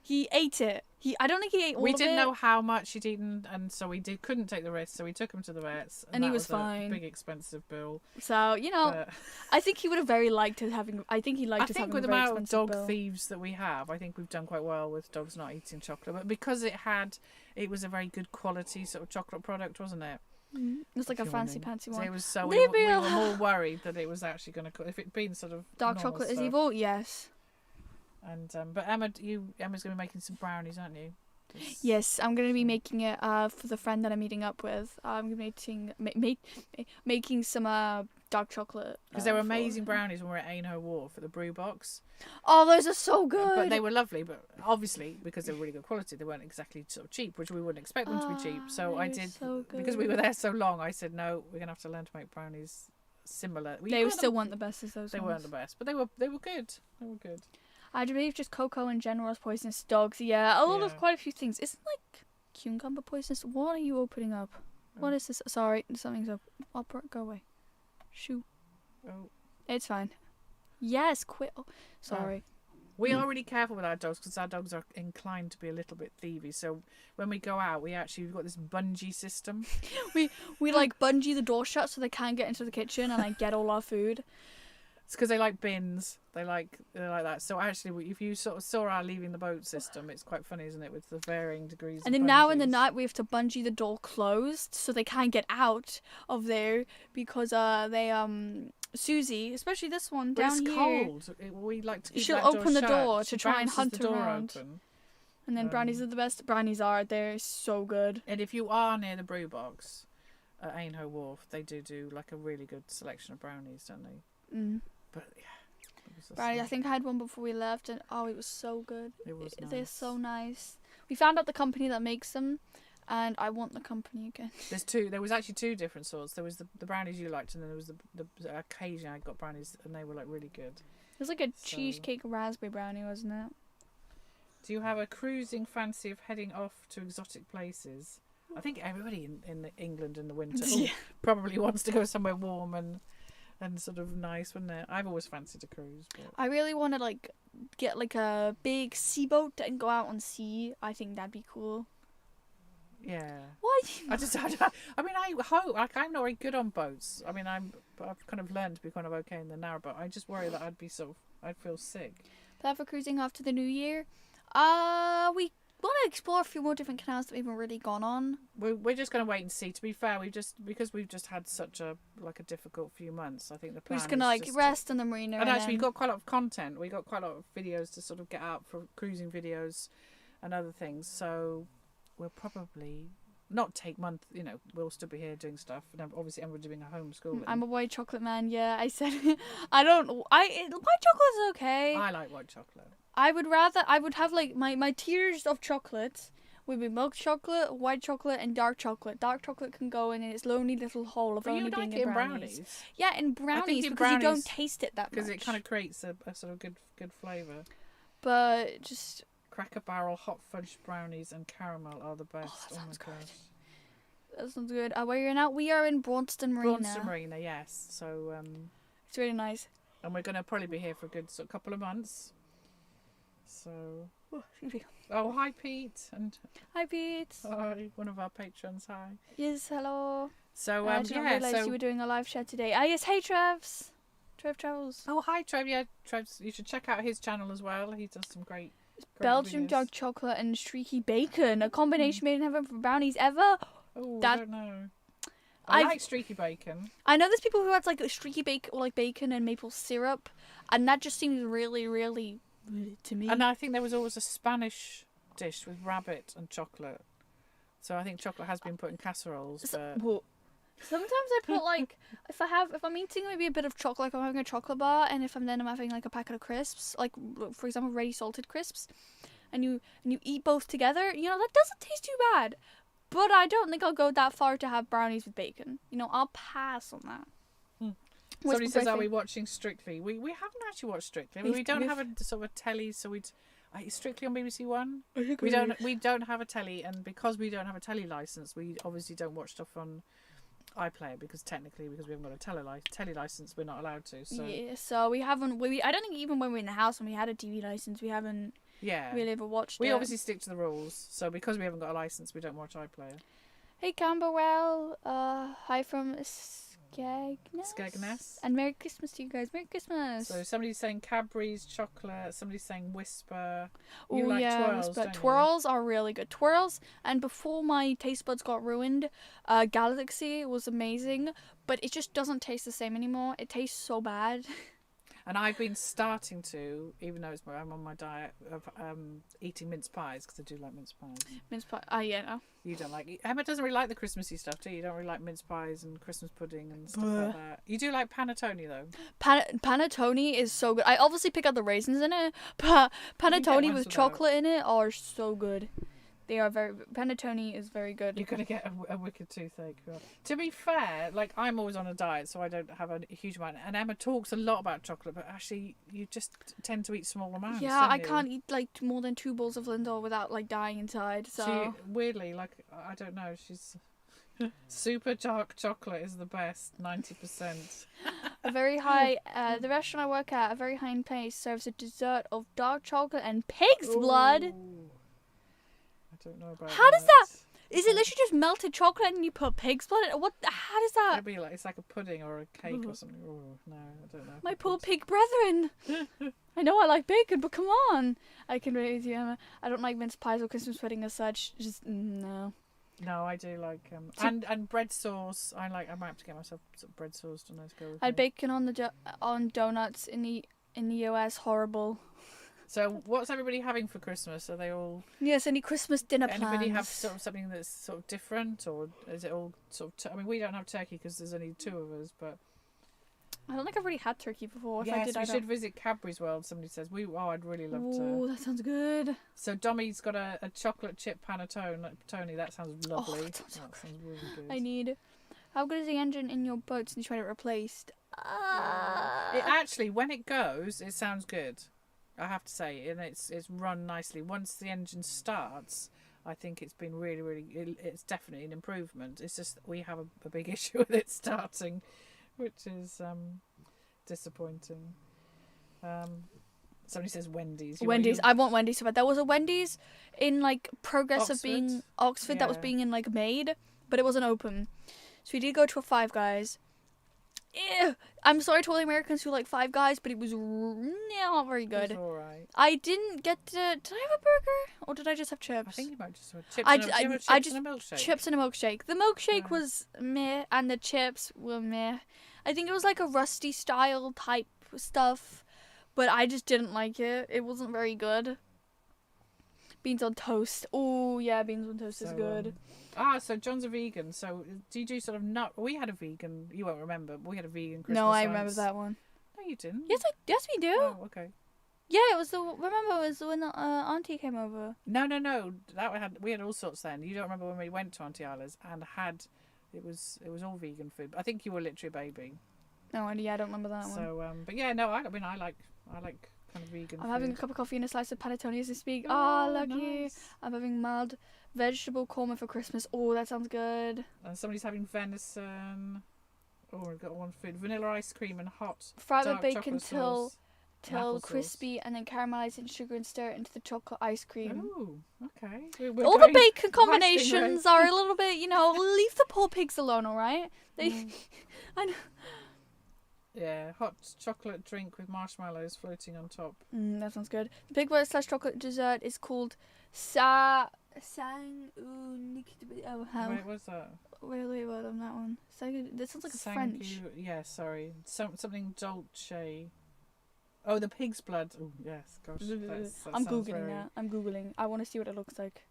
A: He ate it. I don't think he ate all of it.
B: We didn't know how much he'd eaten, and so we couldn't take the risk. So we took him to the vets,
A: and he was fine.
B: A big expensive bill.
A: So I think he would have very liked us having. I think he liked us having a very expensive bill. I think with the amount of
B: dog thieves that we have, I think we've done quite well with dogs not eating chocolate. But because it was a very good quality sort of chocolate product, wasn't it?
A: It was like a fancy one.
B: So it was we were more worried that it was actually going to. If it'd been sort of
A: dark chocolate is evil, yes.
B: And but Emma's going to be making some brownies, aren't you?
A: Yes, I'm going to be making it for the friend that I'm meeting up with. I'm going to be making some dark chocolate.
B: Because they were amazing brownies when we were at Ainhoe Wharf at the brew box.
A: Oh, those are so good.
B: But they were lovely, but obviously because they were really good quality, they weren't exactly sort of cheap, which we wouldn't expect them to be cheap. So I did, because we were there so long, I said, no, we're going to have to learn to make brownies similar.
A: They still weren't the best as those
B: They
A: ones.
B: weren't the best, but they were good. They were good.
A: I believe just cocoa in general is poisonous to dogs. Yeah, quite a few things. Isn't like cucumber poisonous? What are you opening up? What is this? Sorry, something's up. Go away. Shoo.
B: Oh.
A: It's fine. Yes, quit. Oh, sorry.
B: We are really careful with our dogs because our dogs are inclined to be a little bit thievy. So when we go out, we've got this bungee system.
A: we like bungee the door shut so they can't get into the kitchen and like get all our food.
B: It's because they like bins. They're like that. So actually, if you sort of saw our leaving the boat system, it's quite funny, isn't it, with the varying degrees.
A: And then now in the night, we have to bungee the door closed so they can't get out of there because Susie, especially this one down
B: here. It's cold. We like to keep
A: she'll
B: that
A: open
B: door
A: the
B: shut.
A: door to try and hunt
B: the door
A: around.
B: Open.
A: And then brownies are the best. Brownies are. They're so good.
B: And if you are near the brew box at Ainhoe Wharf, they do like a really good selection of brownies, don't they?
A: Mm.
B: But yeah.
A: Brownies. I think I had one before we left, and it was so good.
B: It was nice.
A: They're so nice. We found out the company that makes them, and I want the company again.
B: There was actually two different sorts. There was the brownies you liked, and then there was the occasion I got brownies, and they were like really good.
A: It was like a cheesecake raspberry brownie, wasn't it?
B: Do you have a cruising fancy of heading off to exotic places? I think everybody in England in the winter probably wants to go somewhere warm and sort of nice, wouldn't it? I've always fancied a cruise. But
A: I really want to like get like a big sea boat and go out on sea. I think that'd be cool.
B: Yeah.
A: Why?
B: I hope. Like, I'm not very good on boats. I mean, I've kind of learned to be kind of okay in the narrowboat. I just worry that I'd feel sick.
A: Plan for cruising after the new year. We want to explore a few more different canals that we haven't really gone on.
B: We're just going to wait and see. To be fair, because we've just had such a difficult few months. I think the plan.
A: We're just going to rest on the marina.
B: And actually, we got quite a lot of content. We got quite a lot of videos to sort of get out for cruising videos and other things. So we'll probably not take months. We'll still be here doing stuff. And obviously, we're doing a homeschooling.
A: I'm a white chocolate man. Yeah, I said I don't. White chocolate is okay.
B: I like white chocolate.
A: I would have like my tiers of chocolate would be milk chocolate, white chocolate, and dark chocolate. Dark chocolate can go in its lonely little hole of
B: But
A: only
B: you
A: being
B: like it
A: in
B: in
A: brownies.
B: brownies.
A: Yeah, in brownies
B: in
A: because you don't
B: brownies,
A: taste it that much.
B: Because it kind of creates a sort of good flavour.
A: But just
B: Cracker Barrel hot fudge brownies and caramel are the best.
A: that sounds good.
B: Gosh.
A: That sounds good. Where you're now? We are in Braunston Marina.
B: Braunston Marina, yes. So
A: It's really nice.
B: and we're going to probably be here for a good couple of months. So.
A: Oh, excuse me.
B: Oh, hi Pete and
A: Hi, Pete.
B: hi, one of our patrons. Hi.
A: Yes, hello.
B: So
A: I didn't realise you were doing a live chat today. Yes, hey, Trevs. Trev Travels.
B: Oh, hi Trev. Yeah, Trev. You should check out his channel as well. He does some great
A: Belgian
B: videos.
A: dark chocolate and streaky bacon. A combination made in heaven for brownies ever.
B: Oh,
A: That-
B: I don't know. I
A: I've-
B: like streaky bacon.
A: I know there's people who add like streaky bacon or like bacon and maple syrup, and that just seems really, really to me.
B: And I think there was always a Spanish dish with rabbit and chocolate. So I think chocolate has been put in casseroles. But
A: Well, sometimes I put like if I'm eating maybe a bit of chocolate, like I'm having a chocolate bar, and if I'm having like a packet of crisps, like for example ready salted crisps, and you eat both together, that doesn't taste too bad. But I don't think I'll go that far to have brownies with bacon. I'll pass on that.
B: somebody says, "Are we watching Strictly?" We haven't actually watched Strictly. I mean, we don't have a sort of a telly, so we'd Strictly on BBC One. We don't have a telly, and because we don't have a telly license, we obviously don't watch stuff on iPlayer because we haven't got a telly license, we're not allowed to. So
A: Yeah, so we haven't. I don't think even when we were in the house and we had a TV license, we haven't really ever watched it.
B: We obviously stick to the rules. So because we haven't got a license, we don't watch iPlayer.
A: Hey Camberwell, hi from Skegness. And Merry Christmas to you guys. Merry Christmas.
B: So somebody's saying Cadbury's chocolate, somebody's saying Whisper.
A: Oh yeah,
B: twirls,
A: Whisper.
B: don't you?
A: Twirls are really good. Twirls, and before my taste buds got ruined, Galaxy was amazing, but it just doesn't taste the same anymore. It tastes so bad.
B: And I've been starting to, even though I'm on my diet of eating mince pies because I do like mince pies.
A: Mince pie. Yeah, no.
B: You don't like Emma doesn't really like the Christmassy stuff, do you? You don't really like mince pies and Christmas pudding and stuff like that. You do like panettone though.
A: Panettone is so good. I obviously pick out the raisins in it, but panettone with
B: without.
A: chocolate in it are so good. They are panettone is very good.
B: You're gonna get a wicked toothache. To be fair, like I'm always on a diet, so I don't have a huge amount. And Emma talks a lot about chocolate, but actually, you just tend to eat small amounts.
A: Yeah,
B: don't
A: I
B: you?
A: can't eat like more than 2 bowls of Lindor without like dying inside. So
B: She weirdly, like I don't know, she's super dark chocolate is the best, 90%.
A: a very high. The restaurant I work at, a very high in place, serves a dessert of dark chocolate and pig's blood.
B: Ooh. I don't know about
A: How does that? Is it literally just melted chocolate and you put pig's blood in it? What? How does that?
B: It'd be like it's like a pudding or a cake or something. Oh no, I don't know.
A: My poor pig brethren. I know I like bacon, but come on. I can relate with you, Emma. I don't like mince pies or Christmas pudding as such. Just no.
B: No, I do like and bread sauce. I might have to get myself some bread sauce to nice go with
A: I had
B: me.
A: bacon on donuts in the US. Horrible.
B: So what's everybody having for Christmas? Are they all?
A: Yes, any Christmas dinner plans?
B: Anybody have sort of something that's sort of different, or is it all sort of? I mean, we don't have turkey because there's only 2 of us, but
A: I don't think I've already had turkey before. If I
B: yes,
A: did,
B: we should visit Cadbury's World. Somebody says I'd really love to.
A: Oh, that sounds good.
B: So Dommy's got a chocolate chip panettone. Tony, that sounds lovely.
A: that sounds so good.
B: Sounds really good.
A: I need. How good is the engine in your boat since you tried it replaced?
B: It actually, when it goes, it sounds good. I have to say, and it's run nicely. Once the engine starts, I think it's been really, it's definitely an improvement. It's just we have a big issue with it starting, which is disappointing. Somebody says Wendy's.
A: Wendy's. I want Wendy's so bad. There was a Wendy's in like progress of being Oxford that was being in like made, but it wasn't open. So we did go to a Five Guys. Ew. I'm sorry to all the Americans who like Five Guys, but it was not very good.
B: It was all right.
A: I didn't get to. Did I have a burger or did I just have chips?
B: I think you might just have chips.
A: I
B: and
A: just
B: a milkshake.
A: chips and a milkshake. The milkshake was meh, and the chips were meh. I think it was like a rusty style type stuff, but I just didn't like it. It wasn't very good. Beans on toast. Oh yeah, beans on toast is good.
B: So John's a vegan. So do you do sort of nut? We had a vegan. You won't remember. But we had a vegan Christmas.
A: No, I remember that one.
B: No, you didn't.
A: Yes, we do.
B: Oh, okay.
A: Yeah, it was the. Remember, it was when Auntie came over.
B: No. That we had all sorts then. You don't remember when we went to Auntie Isla's and had. It was all vegan food. I think you were literally a baby.
A: No, yeah, I don't remember that one.
B: So but yeah, no. I mean, I like kind of vegan.
A: I'm
B: food.
A: having a cup of coffee and a slice of panettone as we speak. Oh, lucky.
B: Nice.
A: I'm having mild vegetable korma for Christmas. Oh, that sounds good.
B: And somebody's having venison. Oh, we've got one food: vanilla ice cream and hot
A: Fried
B: dark
A: with bacon
B: chocolate sauce.
A: till
B: Applesauce.
A: crispy, and then caramelize in sugar and stir it into the chocolate ice cream.
B: Oh, okay. We're
A: All the
B: going
A: bacon
B: right
A: combinations are a little bit, leave the poor pigs alone, all right? They, I know.
B: Yeah, hot chocolate drink with marshmallows floating on top.
A: That sounds good. The pig / chocolate dessert is called
B: Wait, what's that?
A: Wait, what on that one? This sounds like French.
B: Yeah, sorry. Something dolce. Oh, the pig's blood. Oh, yes, gosh.
A: I'm googling that. I'm googling. I want to see what it looks like.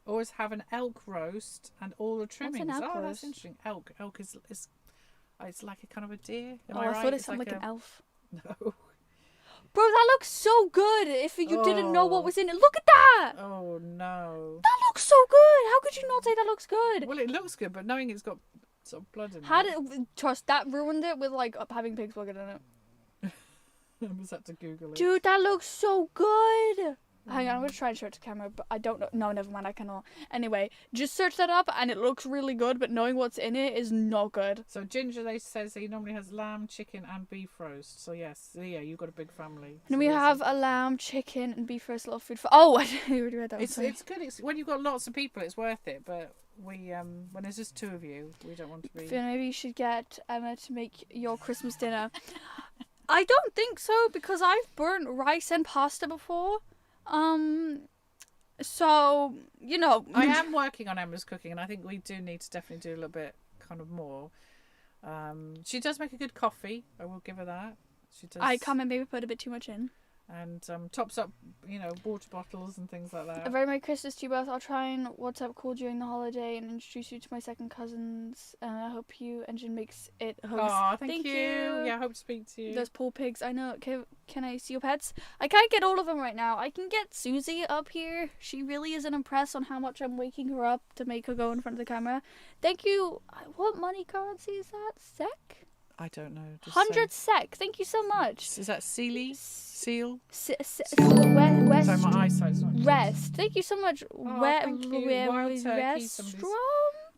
B: Always have an elk roast and all the trimmings.
A: What's an elk roast?
B: That's interesting. Elk is it's like a kind of a deer. Am
A: I
B: I right?
A: thought it sounded like an elf.
B: No.
A: Bro, that looks so good. If you didn't know what was in it, look at that.
B: Oh no.
A: That looks so good. How could you not say that looks good?
B: Well, it looks good, but knowing it's got sort of blood in
A: Trust that ruined it with like having pig's blood in it.
B: I just had to Google it.
A: Dude, that looks so good. Hang on, I'm gonna try and show it to camera, but I don't know. No, never mind, I cannot. Anyway, just search that up, and it looks really good, but knowing what's in it is not good.
B: So Ginger, they says he normally has lamb, chicken, and beef roast. So yes, yeah, you've got a big family.
A: And we have a lamb, chicken, and beef roast, a lot of food for. Oh, I already read that.
B: It's good. It's when you've got lots of people, it's worth it. But we when there's just two of you, we don't want to be.
A: Fiona, maybe you should get Emma to make your Christmas dinner. I don't think so because I've burnt rice and pasta before. So,
B: I am working on Emma's cooking, and I think we do need to definitely do a little bit kind of more. She does make a good coffee. I will give her that. She does.
A: I come and maybe put a bit too much in.
B: And tops up, water bottles and things like that.
A: A very Merry Christmas to you both. I'll try and WhatsApp call during the holiday and introduce you to my second cousins. And I hope you engine makes it hugs.
B: Oh, thank you. Yeah, I hope to speak to you.
A: Those poor pigs. I know. Can I see your pets? I can't get all of them right now. I can get Susie up here. She really isn't impressed on how much I'm waking her up to make her go in front of the camera. Thank you. What money currency is that? SEK?
B: I don't know.
A: 100 SEK. Thank you so much.
B: Is that Seal?
A: Sorry,
B: my eyesight's not good.
A: Rest. Thank you so much.
B: Thank you. Wild turkey,
A: Rest.
B: somebody's-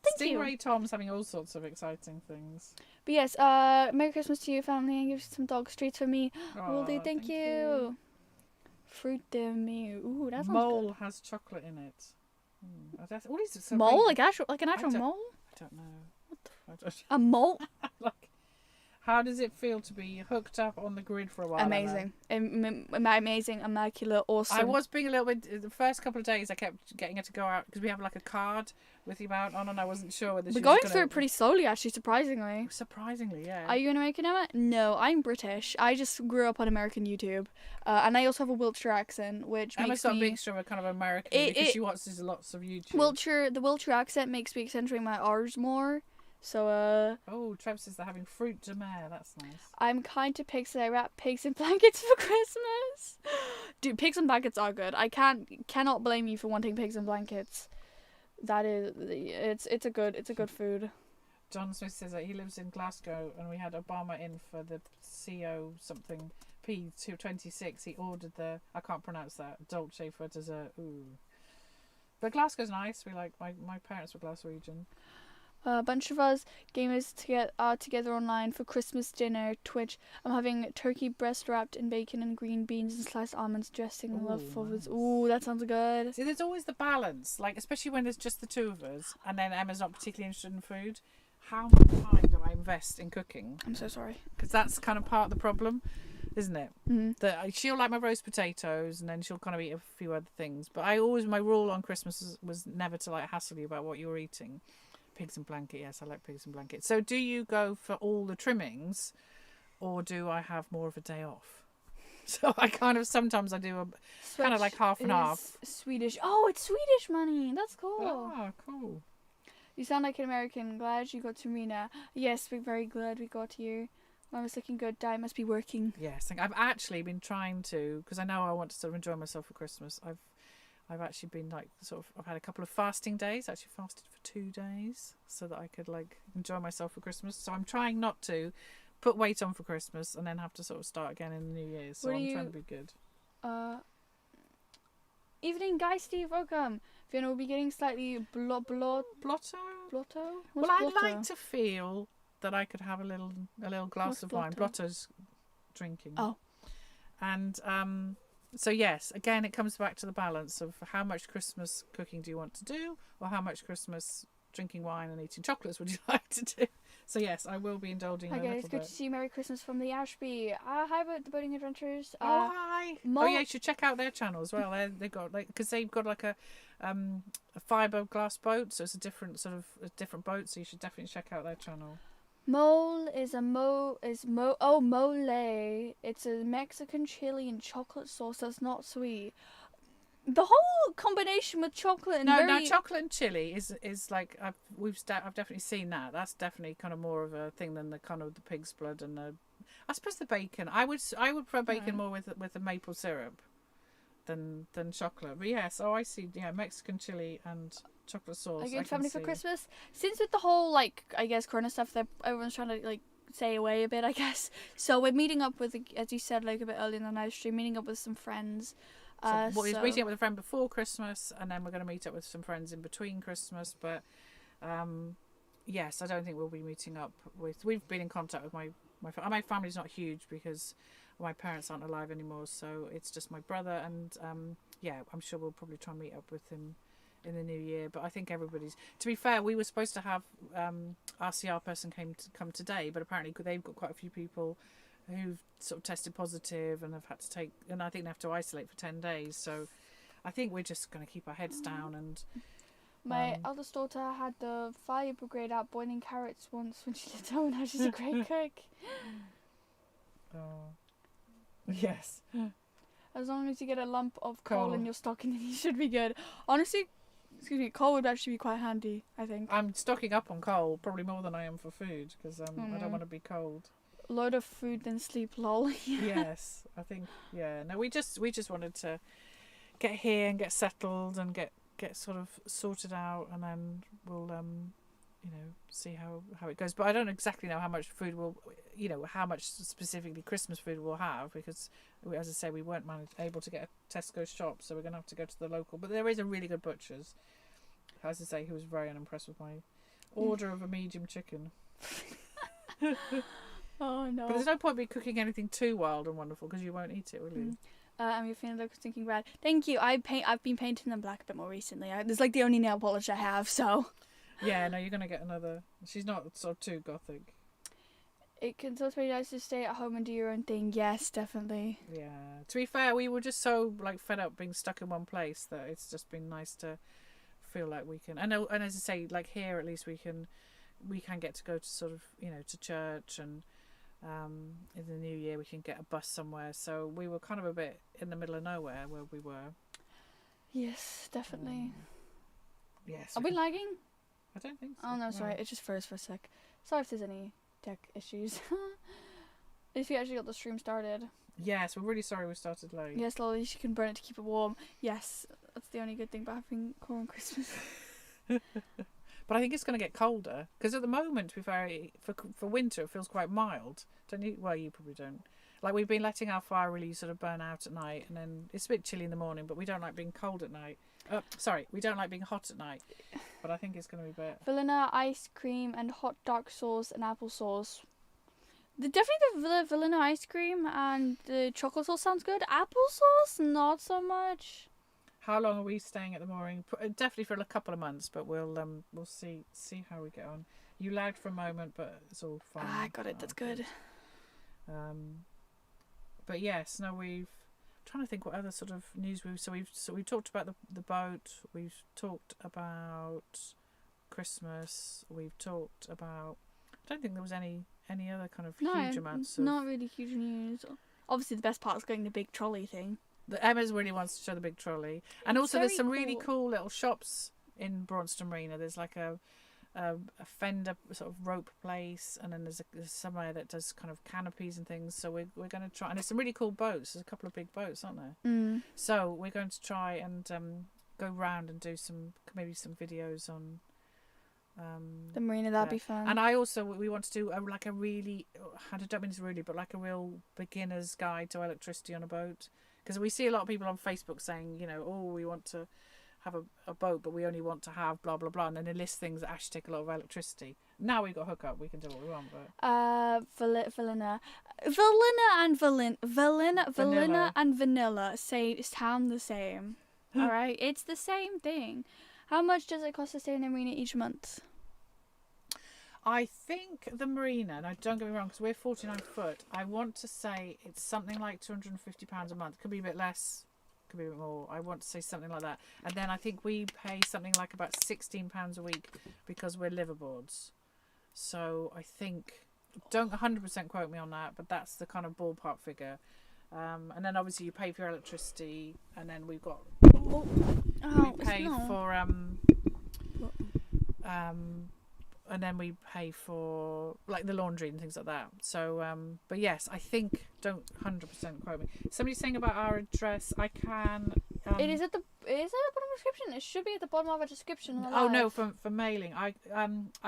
A: Thank you.
B: Stingray Tom's having all sorts of exciting things.
A: But yes, Merry Christmas to you, family, and give you some dog treats for me. Wildy, thank you. Fruit de me. Ooh, that sounds
B: Mole
A: good.
B: has chocolate in it. What is it? So
A: Mole?
B: big?
A: Like an actual mole?
B: I don't know.
A: A mole?
B: How does it feel to be hooked up on the grid for a while?
A: Amazing. Amazing, immaculate, awesome.
B: I was being a little bit. The first couple of days, I kept getting her to go out because we have like a card with the amount on, and I wasn't sure whether
A: We're going through it pretty slowly, actually, surprisingly.
B: Surprisingly, yeah.
A: Are you an American, Emma? No, I'm British. I just grew up on American YouTube. And I also have a Wiltshire accent, which
B: Emma's
A: makes
B: got
A: me...
B: a mixture of a kind of American because she watches lots of YouTube.
A: The Wiltshire accent makes me accentuate my R's more. So,
B: Oh, Trev says they're having fruit de mer. That's nice.
A: I'm kind to pigs that I wrap pigs in blankets for Christmas. Dude, pigs in blankets are good. I cannot blame you for wanting pigs in blankets. That is, it's a good food.
B: John Smith says that he lives in Glasgow, and we had Obama in for the CO something P226. He ordered I can't pronounce that, dolce for dessert. Ooh. But Glasgow's nice. We like my parents were Glaswegian.
A: A bunch of us gamers together online for Christmas dinner. Twitch. I'm having turkey breast wrapped in bacon and green beans and sliced almonds dressing and love
B: nice.
A: Ooh, that sounds good.
B: See, there's always the balance, like especially when there's just the two of us, and then Emma's not particularly interested in food. How much time do I invest in cooking?
A: I'm so sorry.
B: Because that's kind of part of the problem, isn't it?
A: Mm-hmm.
B: That she'll like my roast potatoes, and then she'll kind of eat a few other things. But my rule on Christmas was never to like hassle you about what you're eating. Pigs and blanket, yes, I like pigs and blanket. So do you go for all the trimmings, or do I have more of a day off? So I kind of sometimes I do kind of like half and half.
A: Swedish. Oh, it's Swedish money. That's cool.
B: Oh, cool.
A: You sound like an American. Glad you got to Rena. Yes, we're very glad we got here. Mama's looking good. Diet must be working.
B: Yes, I've actually been trying to, because I know I want to sort of enjoy myself for Christmas. I've actually been like I've had a couple of fasting days. Actually fasted for 2 days so that I could like enjoy myself for Christmas. So I'm trying not to put weight on for Christmas and then have to sort of start again in the New Year. So I'm trying to be good.
A: Evening, guys. Steve, welcome. Fiona will be getting slightly blotto.
B: Blotto?
A: Blotto?
B: Well,
A: What's
B: I'd
A: blotto?
B: like to feel that I could have a little glass
A: What's
B: of wine.
A: blotto?
B: Blotto's drinking.
A: Oh.
B: And so yes, again, it comes back to the balance of how much Christmas cooking do you want to do, or how much Christmas drinking wine and eating chocolates would you like to do? So yes, I will be indulging
A: Hi
B: a little
A: guys, good
B: bit.
A: to see you. Merry Christmas from the Ashby. Hi about the boating adventures.
B: Oh hi! Oh yeah, you should check out their channel as well. They've got because they've got like a fiberglass boat, so it's a different different boat. So you should definitely check out their channel.
A: Mole is mole. It's a Mexican chili and chocolate sauce that's not sweet. The whole combination with chocolate and
B: No, chocolate and chili is like I've definitely seen that. That's definitely kind of more of a thing than the kind of the pig's blood and I suppose the bacon. I would prefer bacon more with the maple syrup than chocolate. But yes, I see. Yeah, Mexican chili and chocolate sauce.
A: Are you good family for Christmas? Since with the whole I guess Corona stuff that everyone's trying to stay away a bit, I guess. So we're meeting up with, as you said a bit earlier in the live stream, meeting up with some friends.
B: We're meeting up with a friend before Christmas, and then we're going to meet up with some friends in between Christmas. But yes, I don't think we'll be meeting up with. We've been in contact with my family's not huge because my parents aren't alive anymore, so it's just my brother, and yeah, I'm sure we'll probably try and meet up with him in the new year. But I think everybody's. To be fair, we were supposed to have RCR person come today, but apparently they've got quite a few people who've sort of tested positive and have had to take, and I think they have to isolate for 10 days. So I think we're just going to keep our heads down. And
A: my eldest daughter had the fire brigade out boiling carrots once when she lived home. Now she's a great cook.
B: Oh, yes.
A: As long as you get a lump of coal in your stocking, then you should be good. Honestly, excuse me, coal would actually be quite handy, I think.
B: I'm stocking up on coal, probably more than I am for food, because I don't want to be cold.
A: Load of food, then sleep, lol.
B: Yes, I think, yeah. No, we just wanted to get here and get settled and get sort of sorted out, and then we'll see how it goes. But I don't exactly know how much food how much specifically Christmas food we'll have, because as I say, we weren't able to get a Tesco shop, so we're going to have to go to the local. But there is a really good butcher's, as I say, who was very unimpressed with my order of a medium chicken.
A: Oh no!
B: But there's no point in me cooking anything too wild and wonderful, because you won't eat it, will you?
A: I'm your fan. Looks thinking red. Thank you. I've been painting them black a bit more recently. It's like the only nail polish I have. So.
B: Yeah, no, you're gonna get another. She's not sort of too gothic.
A: It can also be nice to stay at home and do your own thing. Yes, definitely.
B: Yeah. To be fair, we were just so fed up being stuck in one place that it's just been nice to feel like we can. And as I say, here at least we can get to go to sort of to church, and in the new year we can get a bus somewhere. So we were kind of a bit in the middle of nowhere where we were.
A: Yes, definitely.
B: Yes.
A: Are we lagging?
B: I don't think so.
A: Oh no, sorry. It just froze for a sec. Sorry if there's any tech issues. At least we actually got the stream started.
B: Yes, we're really sorry we started late.
A: Yes, Lolly, you can burn it to keep it warm. Yes, that's the only good thing about having coal on Christmas.
B: But I think it's going to get colder, because at the moment, to be fair, for winter it feels quite mild. Don't you? Well, you probably don't. We've been letting our fire really sort of burn out at night, and then it's a bit chilly in the morning, but we don't like being cold at night. We don't like being hot at night, but I think it's going to be better.
A: Vanilla ice cream and hot dark sauce and apple sauce. Definitely the vanilla ice cream and the chocolate sauce sounds good. Apple sauce, not so much.
B: How long are we staying at the mooring? Definitely for a couple of months, but we'll see how we get on. You lagged for a moment, but it's all fine.
A: I got it. That's good.
B: But yes, no, I'm trying to think what other sort of news we've talked about the boat. We've talked about Christmas. We've talked about. I don't think there was any other kind of huge amounts of.
A: Not really huge news. Obviously, the best part is getting the big trolley thing.
B: Emma's really wants to show the big trolley, and also there's some really cool little shops in Braunston Marina. There's like a a fender sort of rope place, and then there's somewhere that does kind of canopies and things. So we're going to try, and there's some really cool boats. There's a couple of big boats, aren't there? So we're going to try and go round and do maybe some videos on
A: the marina. That'd be fun.
B: And I also, we want to do a really, I don't mean it's really, but like a real beginner's guide to electricity on a boat, because we see a lot of people on Facebook saying, you know, oh, we want to have a boat, but we only want to have blah blah blah, and then they list things that actually take a lot of electricity. Now we've got hookup, we can do what we want. But
A: Valina and vanilla sound the same. All right, it's the same thing. How much does it cost to stay in the marina each month?
B: I think the marina, now don't get me wrong, because we're 49 foot, I want to say it's something like £250 a month. Could be a bit less, could be a bit more. I want to say something like that. And then I think we pay something like about £16 a week because we're liveaboards. So I think, don't 100% quote me on that, but that's the kind of ballpark figure. And then obviously you pay for your electricity, and then we've got we pay for and then we pay for like the laundry and things like that. So but yes, I think, don't 100% quote me. Somebody's saying about our address. I can
A: it is at the bottom of the description. It should be at the bottom of a description.
B: Oh no, for mailing. I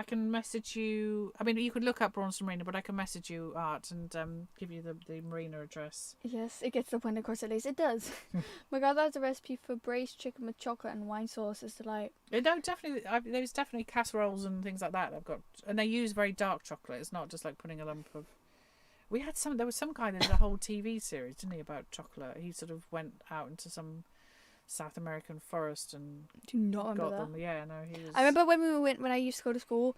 B: can message you. I mean, you could look up Bronson Marina, but I can message you, Art, and give you the marina address.
A: Yes, it gets to the point. Of course, it is. It does. My God, that's a recipe for braised chicken with chocolate and wine sauce. Is delight.
B: No, definitely. There's definitely casseroles and things like that I've got, and they use very dark chocolate. It's not just like putting a lump of. We had some. There was some guy that did a whole TV series, didn't he, about chocolate? He sort of went out into some South American forest and
A: do not remember
B: got
A: that.
B: them. Yeah, no, he was.
A: I remember when I used to go to school,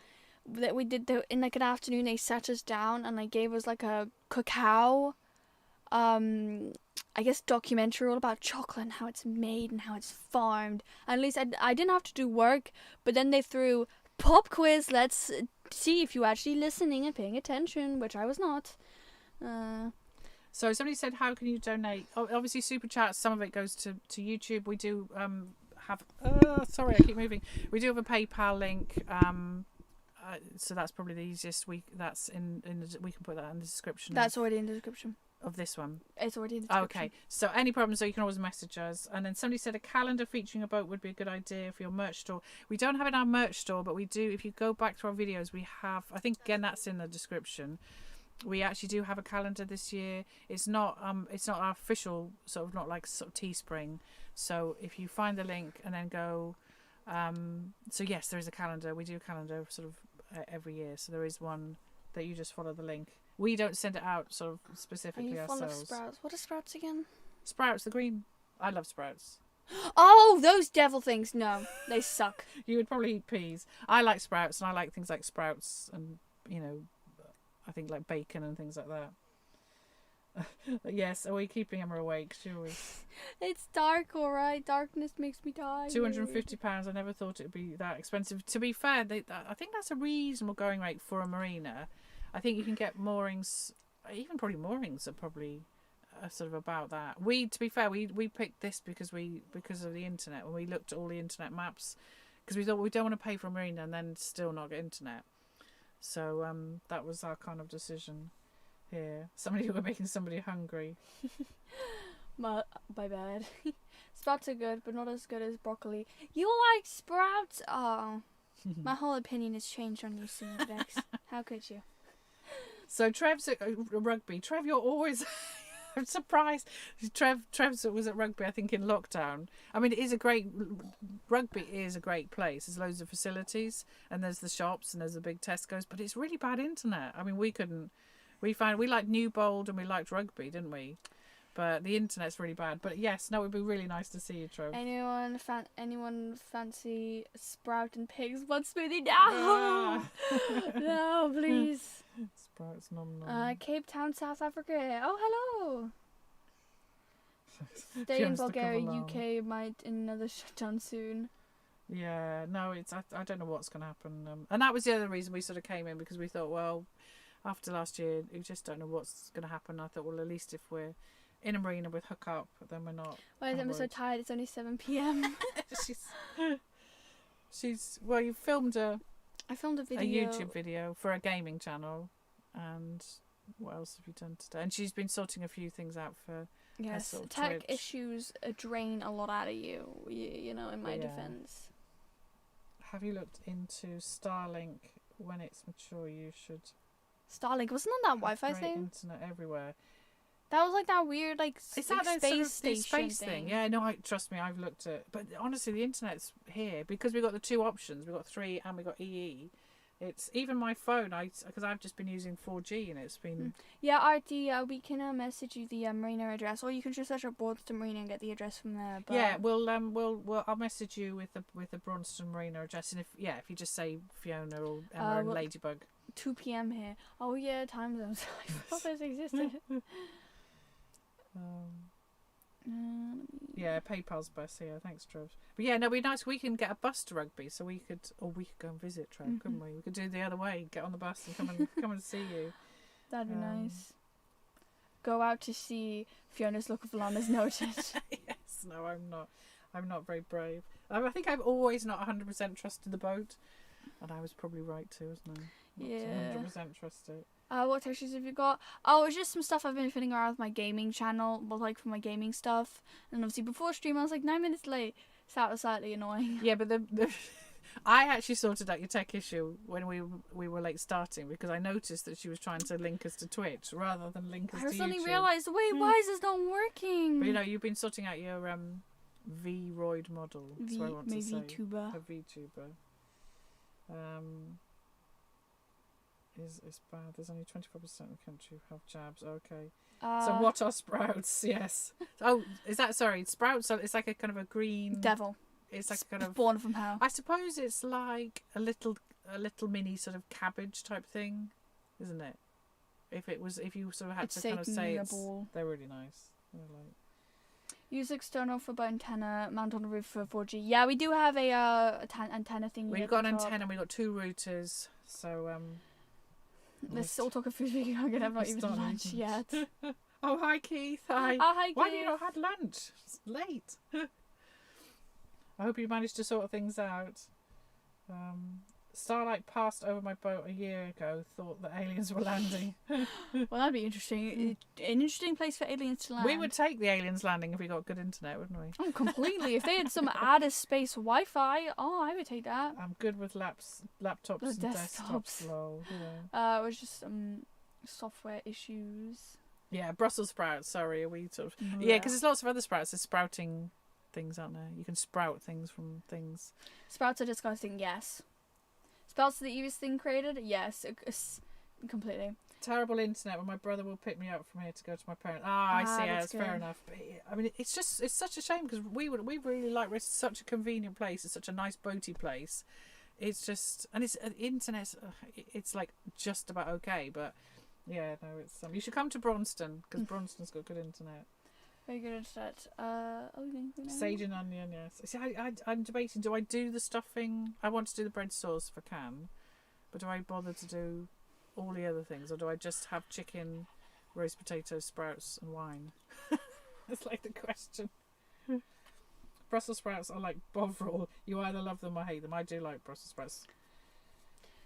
A: that we did in like an afternoon. They sat us down and they gave us like a cacao, I guess documentary all about chocolate and how it's made and how it's farmed. And at least I didn't have to do work, but then they threw pop quiz. Let's see if you actually listening and paying attention, which I was not.
B: So somebody said, how can you donate? Obviously, Super Chat, some of it goes to YouTube. We do have... sorry, I keep moving. We do have a PayPal link. So that's probably the easiest. We can put that in the description.
A: That's already in the description.
B: Of this one?
A: It's already in the description.
B: Okay. So any problems, you can always message us. And then somebody said a calendar featuring a boat would be a good idea for your merch store. We don't have it in our merch store, but we do. If you go back to our videos, we have... I think, again, that's in the description. We actually do have a calendar this year. It's not our official, sort of, not like sort of Teespring. So if you find the link and then go, so yes, there is a calendar. We do a calendar sort of every year. So there is one that you just follow the link. We don't send it out sort of specifically ourselves. Are you fond of
A: Sprouts? What are Sprouts again?
B: Sprouts, the green. I love Sprouts.
A: Oh, those devil things. No, they suck.
B: You would probably eat peas. I like Sprouts, and I like things like Sprouts and, you know, I think like bacon and things like that. Yes, are we keeping Emma awake? Sure.
A: It's dark, all right. Darkness makes me tired.
B: £250. I never thought it would be that expensive. To be fair, I think that's a reasonable going rate for a marina. I think you can get moorings, even probably moorings are probably sort of about that. To be fair, we picked this because of the internet. When we looked at all the internet maps, because we thought we don't want to pay for a marina and then still not get internet. So that was our kind of decision here. We're making somebody hungry.
A: My bad. Sprouts are good, but not as good as broccoli. You like sprouts? Oh, my whole opinion has changed on you soon, Vex. How could you?
B: So Trev's at rugby. Trev, you're always... I'm surprised. Trev was at rugby, I think, in lockdown. I mean, rugby is a great place. There's loads of facilities, and there's the shops, and there's the big Tesco's, but it's really bad internet. I mean, we liked Newbold and we liked rugby, didn't we? But the internet's really bad. But yes, no, it would be really nice to see you, Trev.
A: Anyone fancy sprout and pigs one smoothie now? No, please.
B: Sprouts, nom.
A: Cape Town, South Africa. Oh, hello. Stay in Bulgaria, UK might another shutdown soon.
B: Yeah, no, I don't know what's going to happen. And that was the other reason we sort of came in, because we thought, well, after last year, we just don't know what's going to happen. I thought, well, at least if we're in a marina with hookup, then we're not.
A: Why is Emma so tired? It's only 7 p.m.
B: she's well, you filmed her
A: I filmed a
B: a
A: video.
B: YouTube video for a gaming channel. And what else have you done today? And she's been sorting a few things out for
A: Yes,
B: sort of
A: tech
B: Twitch.
A: issues drain a lot out of you. You know, in my
B: Yeah.
A: defense.
B: Have you looked into Starlink? When it's mature, you should
A: Starlink wasn't that
B: have
A: Wi-Fi
B: great
A: thing?
B: internet everywhere.
A: That was like that weird like
B: Is
A: like
B: that
A: space
B: sort of the
A: station
B: space thing? Yeah, no, trust me, I've looked at. But honestly, the internet's here because we got the two options. We got 3 and we got EE. It's even my phone. Because I've just been using 4G and it's been.
A: Yeah, Artie, we can message you the Marina address, or you can just search up Braunston Marina and get the address from there. But
B: Yeah, I'll message you with the Braunston Marina address, and if you just say Fiona or Emma and Ladybug.
A: 2 p.m. here. Oh yeah, time zones. I forgot those existed.
B: Yeah, PayPal's best here. Thanks, Trev. But yeah, no, it'd be nice. We can get a bus to Rugby, so we could go and visit Trev, couldn't we? We could do the other way, get on the bus and come and see you.
A: That'd be nice. Go out to see Fiona's look of alarm is noted.
B: Yes, no, I'm not. I'm not very brave. I think I've always not 100% trusted the boat, and I was probably right too, wasn't I?
A: Yeah.
B: 100% trust it.
A: What textures have you got? Oh, it's just some stuff I've been fiddling around with my gaming channel, well, like for my gaming stuff. And obviously before stream I was like 9 minutes late, so that was slightly annoying.
B: Yeah, but the I actually sorted out your tech issue when we were late starting because I noticed that she was trying to link us to Twitch rather than link us to YouTube.
A: I suddenly realised, wait, why is this not working?
B: But you've been sorting out your V-roid model. That's what I want to say.
A: VTuber.
B: A VTuber. Is bad. There's only 24% of the country who have jabs. Okay. So what are sprouts? Yes. Oh, is that sprouts? So it's like a kind of a green
A: devil.
B: It's like kind of
A: born from hell.
B: I suppose it's like a little mini sort of cabbage type thing, isn't it? If you sort of had to kind of say they're really nice.
A: Use external for boat antenna, mount on the roof for 4G. Yeah, we do have a antenna thing.
B: We've got an antenna. We've got 2 routers. So
A: let's still talk a food video. I'm not even lunch yet.
B: Oh, hi Keith. Hi.
A: Oh, hi Keith.
B: Why have you not had lunch? It's late. I hope you managed to sort things out. Starlight passed over my boat a year ago. Thought that aliens were landing.
A: Well, that'd be interesting. An interesting place for aliens to land.
B: We would take the aliens landing if we got good internet, wouldn't we?
A: Oh, completely. If they had some outer space Wi-Fi, I would take that.
B: I'm good with laptops and desktops. Lol.
A: It was just software issues.
B: Yeah, Brussels sprouts. Sorry, are we sort of because there's lots of other sprouts. There's sprouting things, aren't there? You can sprout things from things.
A: Sprouts are disgusting. Yes. Sprouts are the easiest thing created. Yes, completely.
B: Terrible internet when my brother will pick me up from here to go to my parents. I see. Yeah, it's fair enough. But, I mean, it's such a shame because we really like. It's such a convenient place. It's such a nice boaty place. It's just it's internet. It's like just about okay, but yeah, no, it's you should come to Braunston because Braunston's got good internet.
A: Very good internet.
B: Sage and onion, yes. See, I'm debating. Do I do the stuffing? I want to do the bread sauce if I can, but do I bother to do all the other things, or do I just have chicken, roast potatoes, sprouts, and wine? That's like the question. Brussels sprouts are like bovril. You either love them or hate them. I do like Brussels sprouts.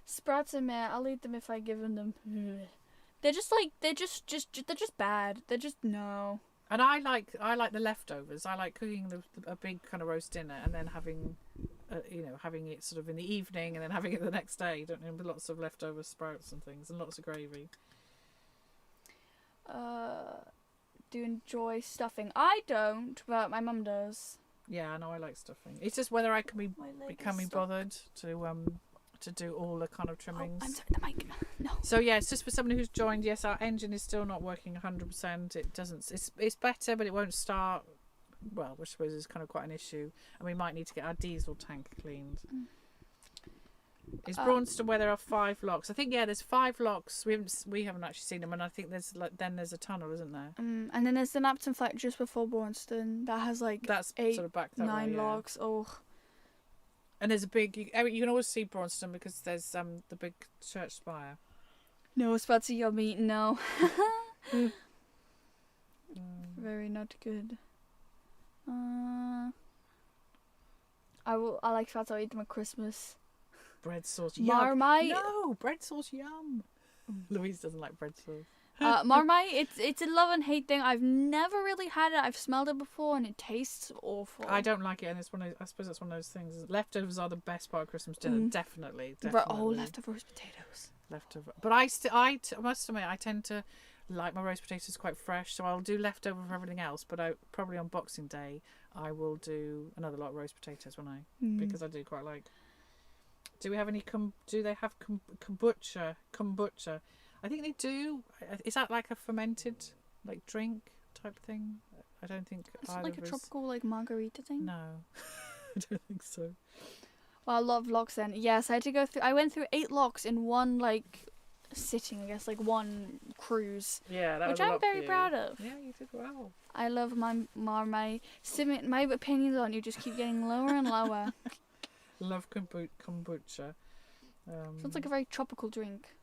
A: Sprouts are meh. I'll eat them if I give them. They're just bad. They're just no.
B: And I like the leftovers. I like cooking a big kind of roast dinner and then having it sort of in the evening and then having it the next day. Don't you? With lots of leftover sprouts and things and lots of gravy.
A: Do you enjoy stuffing? I don't, but my mum does.
B: Yeah, I know I like stuffing. It's just whether I can be becoming bothered to do all the kind of trimmings.
A: Oh, I'm sorry, the mic. No.
B: So yeah, it's just for somebody who's joined. Yes, our engine is still not working 100%. It doesn't. It's better, but it won't start. Well, which I suppose is kind of quite an issue, and we might need to get our diesel tank cleaned. Is Braunston where there are 5 locks? I think there's 5 locks. We haven't actually seen them, and I think there's a tunnel, isn't there?
A: And then there's the Napton flat just before Braunston that has that's 8, sort of back that 9 way, locks. Oh.
B: And there's a big. You can always see Braunston because there's the big church spire.
A: No, I was about to see your meat. No. Very not good. I like sprouts. I'll eat them at Christmas.
B: bread sauce.
A: Marmite.
B: No, bread sauce. Yum. Louise doesn't like bread sauce.
A: Marmite, it's a love and hate thing. I've never really had it. I've smelled it before, and it tastes awful.
B: I don't like it, and it's I suppose it's one of those things. Leftovers are the best part of Christmas dinner. Definitely.
A: Oh, leftover roast potatoes.
B: Leftover, but I must admit, I tend to like my roast potatoes quite fresh, so I'll do leftover for everything else. But I probably on Boxing Day I will do another lot of roast potatoes because I do quite like. Do we have any? Do they have kombucha? Kombucha. I think they do. Is that like a fermented like drink type thing? I don't think.
A: Is it like a tropical like margarita thing?
B: No, I don't think so.
A: Well, a lot of locks then. Yes, I had to go through. I went through 8 locks in one like sitting. I guess like one cruise.
B: Yeah, that was
A: which
B: a lot
A: I'm very
B: for you.
A: proud of.
B: Yeah, you did well.
A: I love my opinions on you just keep getting lower and lower.
B: Love kombucha.
A: Sounds like a very tropical drink.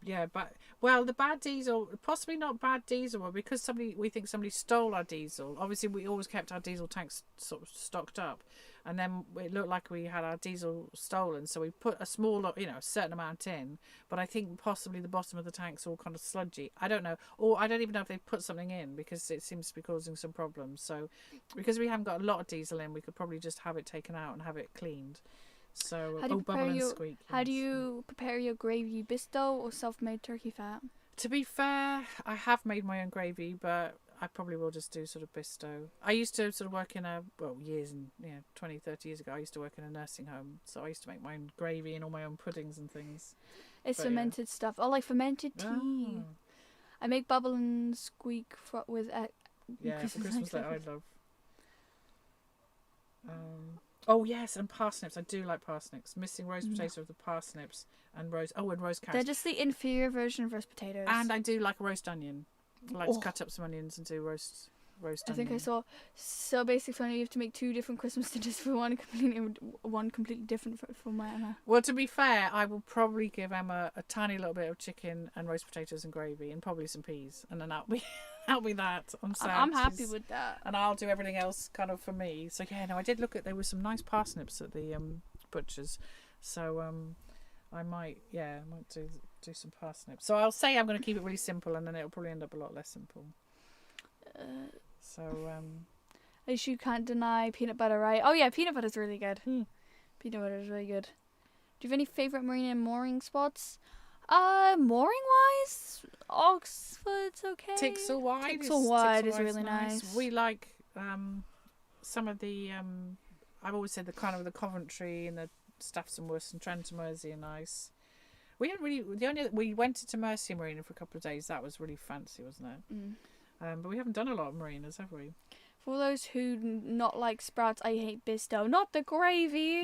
B: Yeah, but the bad diesel, possibly not bad diesel, but because we think somebody stole our diesel. Obviously, we always kept our diesel tanks sort of stocked up, and then it looked like we had our diesel stolen. So we put a certain amount in. But I think possibly the bottom of the tank's all kind of sludgy. I don't know, or I don't even know if they've put something in because it seems to be causing some problems. So because we haven't got a lot of diesel in, we could probably just have it taken out and have it cleaned. So bubble and squeak.
A: How do you prepare your gravy? Bisto or self-made turkey fat?
B: To be fair, I have made my own gravy, but I probably will just do sort of bisto. I used to sort of work in 20, 30 years ago, I used to work in a nursing home, so I used to make my own gravy and all my own puddings and things.
A: It's fermented stuff. I like fermented tea.
B: Oh.
A: I make bubble and squeak with
B: Christmas that I love. Oh yes, and parsnips. I do like parsnips. Missing roast potatoes with the parsnips and roast carrots.
A: They're just the inferior version of roast potatoes.
B: And I do like a roast onion. I like to cut up some onions and do roast onion.
A: I think I saw. So basically, you have to make 2 different Christmas dishes for one completely different for my Emma.
B: Well, to be fair, I will probably give Emma a tiny little bit of chicken and roast potatoes and gravy and probably some peas, and then that'll be that.
A: I'm happy with that.
B: And I'll do everything else kind of for me. So yeah, no, I did look at, there were some nice parsnips at the butcher's, so I might do some parsnips. So I'll say I'm going to keep it really simple, and then it'll probably end up a lot less simple.
A: At least you can't deny peanut butter, right? Oh yeah, peanut butter's really good. Peanut butter is really good. Do you have any favourite marina and mooring spots? Mooring wise, Oxford's okay.
B: Tixel Wide
A: is really nice.
B: We like some of the I've always said the kind of the Coventry and the Staffs and Worcester and Trent and Mersey are nice. We haven't really. We went to Mersey Marina for a couple of days. That was really fancy, wasn't it? But we haven't done a lot of marinas, have we?
A: For those who not like sprouts, I hate Bisto. Not the gravy.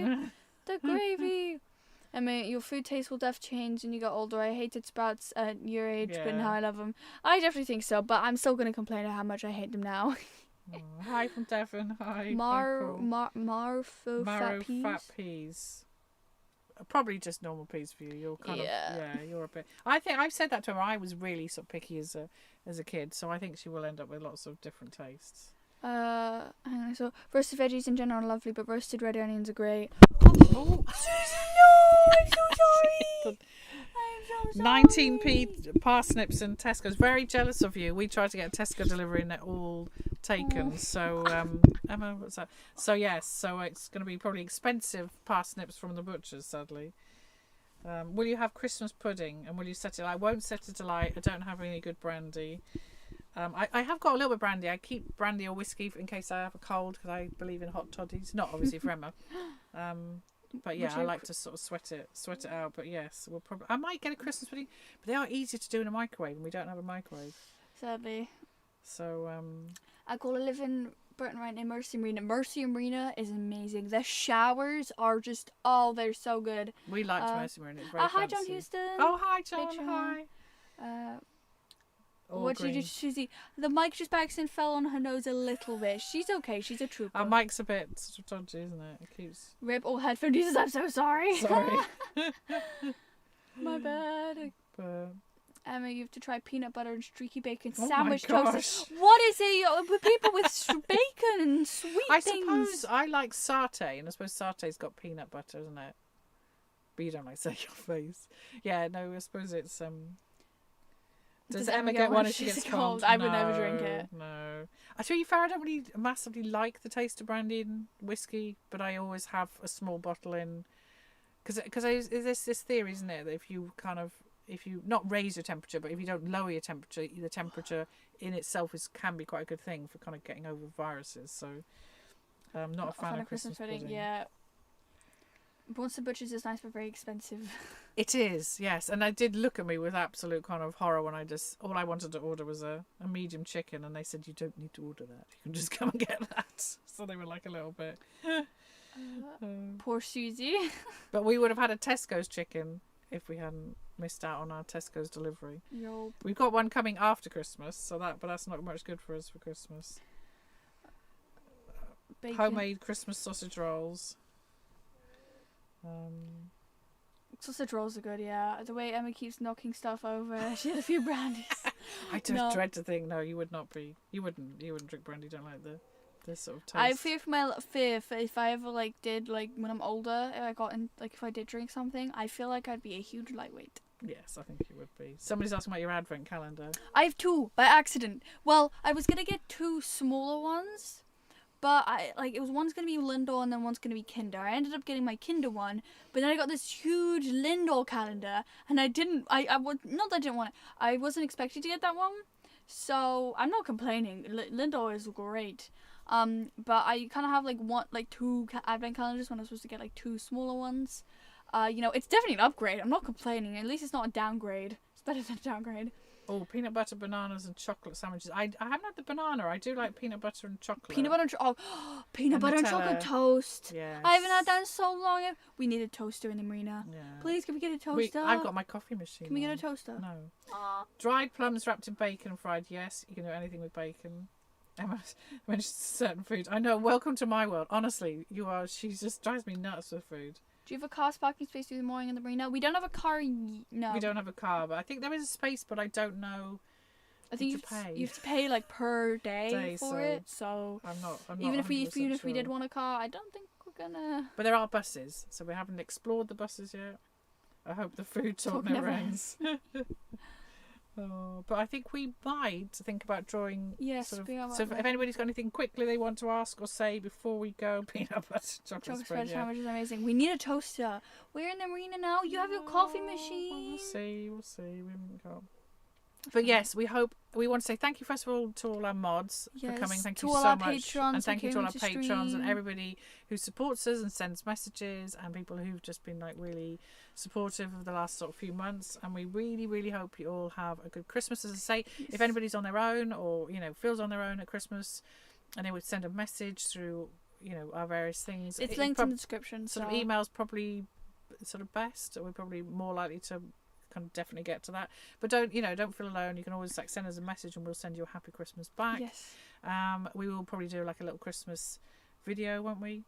A: The gravy. I mean, your food taste will definitely change when you get older. I hated sprouts at your age, but now I love them. I definitely think so, but I'm still going to complain about how much I hate them now.
B: Hi from Devon. Hi.
A: Marrow
B: fat peas. Probably just normal peas for you. You're kind of you're a bit. I think I've said that to her. I was really sort of picky as a kid, so I think she will end up with lots of different tastes.
A: So roasted veggies in general are lovely, but roasted red onions are great.
B: Oh,
A: Susan, no! I'm so sorry. I'm so sorry.
B: 19p parsnips and Tesco's. Very jealous of you. We tried to get a Tesco delivery and they're all taken. So Emma, what's that? So yes, so it's going to be probably expensive parsnips from the butcher's, sadly. Will you have Christmas pudding and will you set it? I won't set it alight. I don't have any good brandy. I have got a little bit of brandy. I keep brandy or whiskey in case I have a cold because I believe in hot toddies. Not obviously for Emma. But yeah, I like to sort of sweat it out. But yes, we'll probably. I might get a Christmas pudding, but they are easier to do in a microwave, and we don't have a microwave.
A: Sadly.
B: So
A: I got to live in Britain right now, Mercy Marina. Mercy Marina is amazing. The showers are just they're so good.
B: We liked Mercy Marina. It's very
A: hi,
B: fancy.
A: John Houston.
B: Oh, hi, John. Hi.
A: What did you do, Susie? The mic just by accident fell on her nose a little bit. She's okay. She's a trooper.
B: Our mic's a bit sort of dodgy, isn't it? It keeps.
A: Rip all headphone users. I'm so sorry.
B: Sorry.
A: My bad.
B: But
A: Emma, you have to try peanut butter and streaky bacon
B: Oh
A: sandwich
B: my
A: toast.
B: gosh.
A: What is it with people with bacon and sweet
B: I
A: things?
B: suppose I like satay, and I suppose satay's got peanut butter, isn't it? But you don't like say your face. Yeah, no, I suppose it's Does Emma get one if she gets cold?
A: I would never drink it.
B: No. I tell you, fair, I don't really massively like the taste of brandy and whiskey, but I always have a small bottle in. Because there's this theory, isn't it, that if you not raise your temperature, but if you don't lower your temperature, the temperature in itself can be quite a good thing for kind of getting over viruses. So I'm not a fan of Christmas pudding.
A: Yeah. Bunsen Butchers is nice but very expensive.
B: It is, yes. And they did look at me with absolute kind of horror when all I wanted to order was a medium chicken, and they said, you don't need to order that. You can just come and get that. So they were like a little bit.
A: Poor Susie.
B: But we would have had a Tesco's chicken if we hadn't missed out on our Tesco's delivery.
A: Yo.
B: We've got one coming after Christmas, but that's not much good for us for Christmas.
A: Bacon.
B: Homemade Christmas sausage rolls.
A: Sausage rolls are good, yeah. The way Emma keeps knocking stuff over, she had a few brandies.
B: I just dread to think. No, you would not be. You wouldn't drink brandy. You don't like the sort of taste.
A: I fear for my fear for if I ever did when I'm older, if I did drink something, I feel like I'd be a huge lightweight.
B: Yes, I think you would be. Somebody's asking about your advent calendar.
A: I have 2 by accident. Well, I was gonna get 2 smaller ones, but it was one's gonna be Lindor and then one's gonna be Kinder. I ended up getting my Kinder one, but then I got this huge Lindor calendar, and I didn't. I not that I didn't want it. I wasn't expecting to get that one, so I'm not complaining. Lindor is great. But I kind of have 2 advent calendars when I was supposed to get 2 smaller ones. It's definitely an upgrade. I'm not complaining. At least it's not a downgrade. It's better than a downgrade.
B: Oh, peanut butter, bananas, and chocolate sandwiches. I haven't had the banana. I do like peanut butter and chocolate.
A: Peanut butter and chocolate toast.
B: Yes.
A: I haven't had that in so long. We need a toaster in the marina.
B: Yeah.
A: Please, can we get a toaster?
B: I've got my coffee machine.
A: Can we get a toaster?
B: No.
A: Aww.
B: Dried plums wrapped in bacon and fried. Yes, you can do anything with bacon. Emma mentioned certain food. I know. Welcome to my world. Honestly, you are. She just drives me nuts with food.
A: Do you have a car parking space through the morning in the marina? We don't have a car. No.
B: We don't have a car, but I think there is a space, but I don't know.
A: I think you have to pay per day for it. So
B: I'm not
A: even if we
B: sure.
A: did want a car, I don't think we're gonna.
B: But there are buses, so we haven't explored the buses yet. I hope the food talk never ends. But I think we might think about drawing.
A: Yes,
B: so if anybody's got anything quickly they want to ask or say before we go, peanut butter chocolate spread
A: sandwich is amazing. We need a toaster. We're in the marina now. You have your coffee machine.
B: We'll see. We haven't got. But yes, we want to say thank you first of all to all our mods for coming. Thank you so much. And thank you to all our patrons and everybody who supports us and sends messages, and people who've just been really supportive of the last sort of few months. And we really, really hope you all have a good Christmas. As I say, if anybody's on their own or feels on their own at Christmas, and they would send a message through our various things.
A: It's linked in the description.
B: Sort of emails probably sort of best. We're probably more likely to kind of definitely get to that, but don't feel alone. You can always send us a message and we'll send you a happy Christmas back.
A: Yes.
B: We will probably do a little Christmas video, won't we?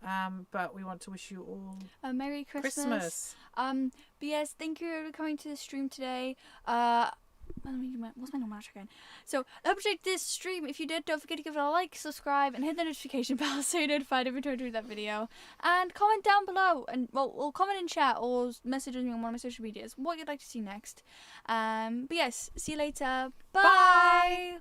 B: But we want to wish you all
A: a Merry Christmas. But yes, thank you for coming to the stream today. What's my normal again? So, I hope you liked this stream. If you did, don't forget to give it a like, subscribe, and hit the notification bell so you're notified every time I do that video. And comment down below, and or comment in chat, or message me on one of my social medias what you'd like to see next. But yes, see you later. Bye.